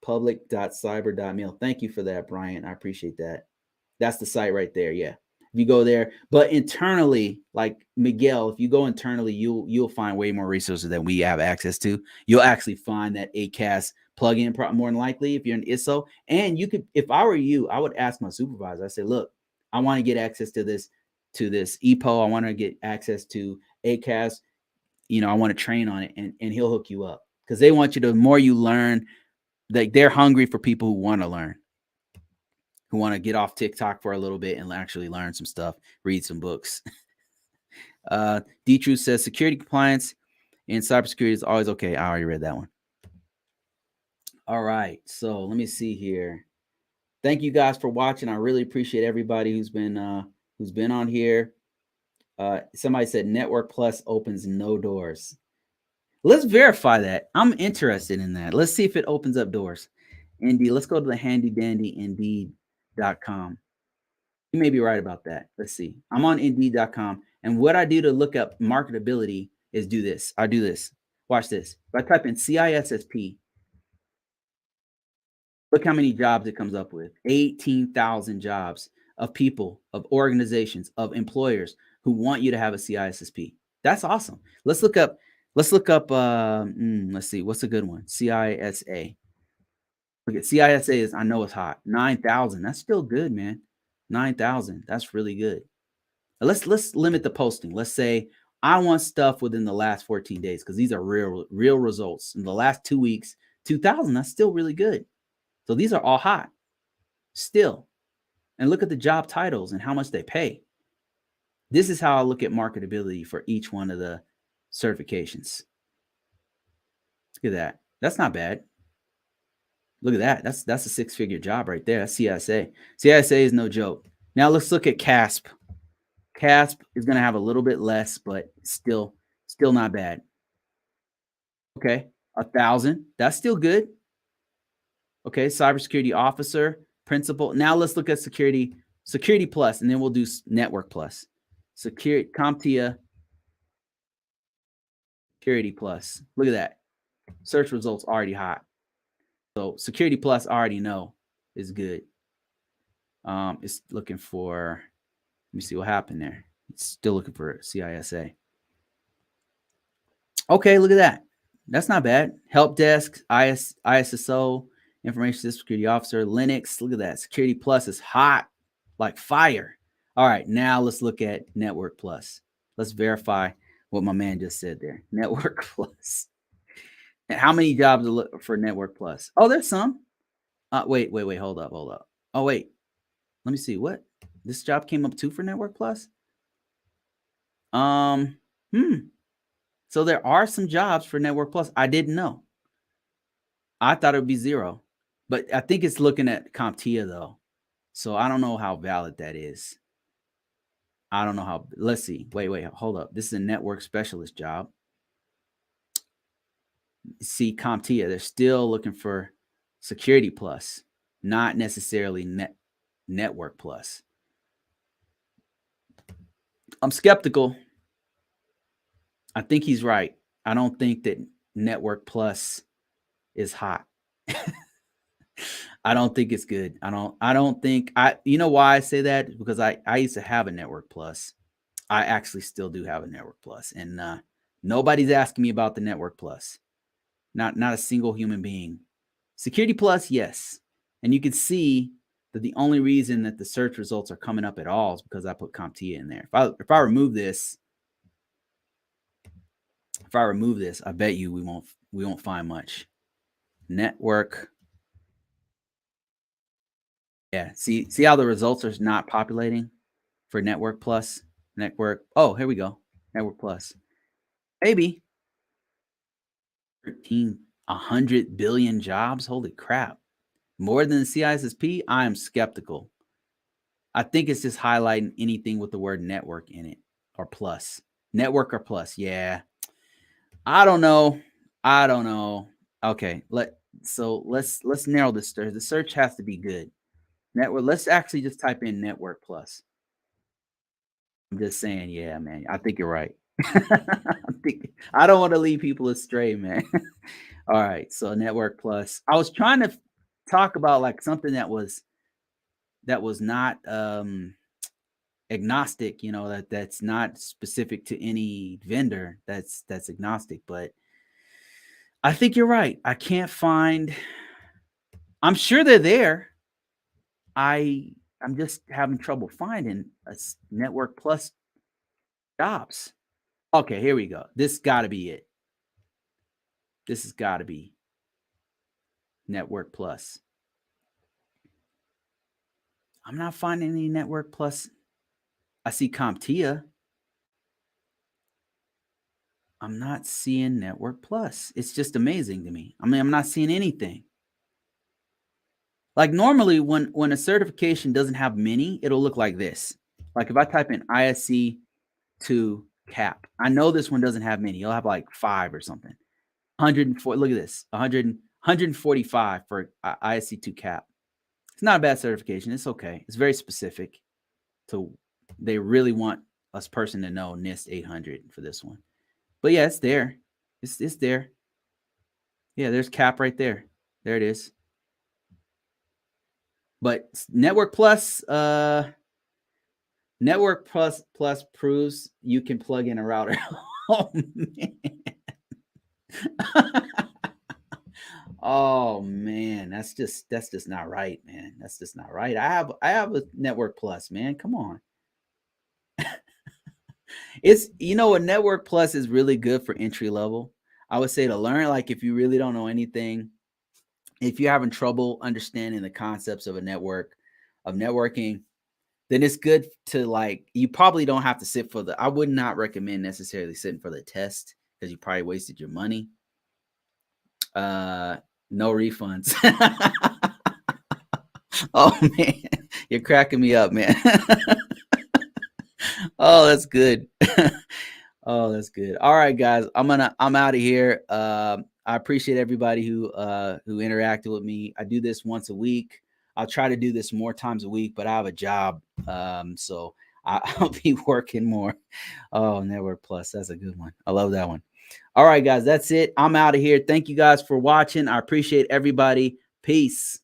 public.cyber.mil. Thank you for that, Brian. I appreciate that. That's the site right there. Yeah. If you go there, but internally, like Miguel, if you go internally, you'll find way more resources than we have access to. You'll actually find that ACAS plug in more than likely if you're an ISSO. And you could, if I were you, I would ask my supervisor. I say, look, I want to get access to this EPO. I want to get access to ACAS. You know, I want to train on it, and he'll hook you up, because they want you to, the more you learn, like, they're hungry for people who want to learn, who want to get off TikTok for a little bit and actually learn some stuff, read some books. D-True says security compliance in cybersecurity is always okay. I already read that one. All right, so let me see here. Thank you guys for watching. I really appreciate everybody who's been on here. Somebody said Network Plus opens no doors. Let's verify that. I'm interested in that. Let's see if it opens up doors. Indeed, let's go to the handy dandy Indeed.com. You may be right about that. Let's see. I'm on Indeed.com, and what I do to look up marketability is do this. I do this. Watch this. If I type in CISSP, look how many jobs it comes up with. 18,000 jobs of people, of organizations, of employers who want you to have a CISSP. That's awesome. Let's look up, let's see, what's a good one? CISA. Look at CISA is, I know it's hot. 9,000. That's still good, man. 9,000. That's really good. Let's limit the posting. Let's say I want stuff within the last 14 days, because these are real results. In the last 2 weeks, 2,000. That's still really good. So these are all hot still. And look at the job titles and how much they pay. This is how I look at marketability for each one of the certifications. Look at that. That's not bad. Look at that. That's a 6-figure job right there. That's CSA. CSA is no joke. Now let's look at CASP. CASP is going to have a little bit less, but still not bad. Okay, 1,000. That's still good. Okay, cybersecurity officer, principal. Now let's look at security plus, and then we'll do network plus. Security, CompTIA, security plus. Look at that. Search results already hot. So security plus, I already know is good. It's looking for, let me see what happened there. It's still looking for CISA. Okay, look at that. That's not bad. Help desk, ISSO, information system security officer, Linux. Look at that. Security plus is hot like fire. All right, now let's look at network plus. Let's verify what my man just said there. Network plus. And how many jobs are looking for network plus? Oh, there's some. Wait. Hold up. Oh, wait. Let me see. What? This job came up too for network plus? So there are some jobs for network plus. I didn't know. I thought it would be 0, but I think it's looking at CompTIA though. So I don't know how valid that is. I don't know how. Let's see. Wait. Hold up. This is a network specialist job. See, CompTIA, they're still looking for security plus, not necessarily network plus. I'm skeptical. I think he's right. I don't think that network plus is hot. I don't think it's good. I don't think you know why I say that? Because I used to have a network plus. I actually still do have a network plus, and nobody's asking me about the network plus. Not a single human being. Security plus, yes. And you can see that the only reason that the search results are coming up at all is because I put CompTIA in there. If I remove this, I bet you we won't find much. Network. Yeah, see how the results are not populating for network plus, network. Oh, here we go. Network plus. Maybe 100 billion jobs. Holy crap. More than the CISSP? I am skeptical. I think it's just highlighting anything with the word network in it or plus. Network or plus. Yeah. I don't know. Okay. Let's narrow this. The search has to be good. Network. Let's actually just type in network plus. I'm just saying, yeah, man. I think you're right. I don't want to lead people astray, man. All right. So network plus. I was trying to talk about like something that was not agnostic, you know, that's not specific to any vendor, that's agnostic, but I think you're right. I can't find. I'm sure they're there. I'm just having trouble finding Network Plus jobs. Okay, here we go. This got to be it. This has got to be Network Plus. I'm not finding any Network Plus. I see CompTIA. I'm not seeing Network Plus. It's just amazing to me. I mean, I'm not seeing anything. Like normally when a certification doesn't have many, it'll look like this. Like if I type in ISC to cap, I know this one doesn't have many. You'll have like 5 or something. 104. Look at this. 145 for ISC2 cap. It's not a bad certification. It's okay. It's very specific. So they really want us person to know NIST 800 for this one. But yeah, it's there. It's there. Yeah, there's cap right there. There it is. But Network Plus proves you can plug in a router. Oh man. Oh man, that's just not right, man. That's just not right. I have a Network Plus, man. Come on. It's a Network Plus is really good for entry level. I would say to learn, like if you really don't know anything, if you're having trouble understanding the concepts of networking, then it's good to you probably don't have to sit for I would not recommend necessarily sitting for the test because you probably wasted your money. No refunds. Oh man, you're cracking me up, man. Oh, that's good. Oh, that's good. All right, guys, I'm out of here. I appreciate everybody who interacted with me. I do this once a week. I'll try to do this more times a week, but I have a job, so I'll be working more. Oh, Network Plus, that's a good one. I love that one. All right, guys, that's it. I'm out of here. Thank you guys for watching. I appreciate everybody. Peace.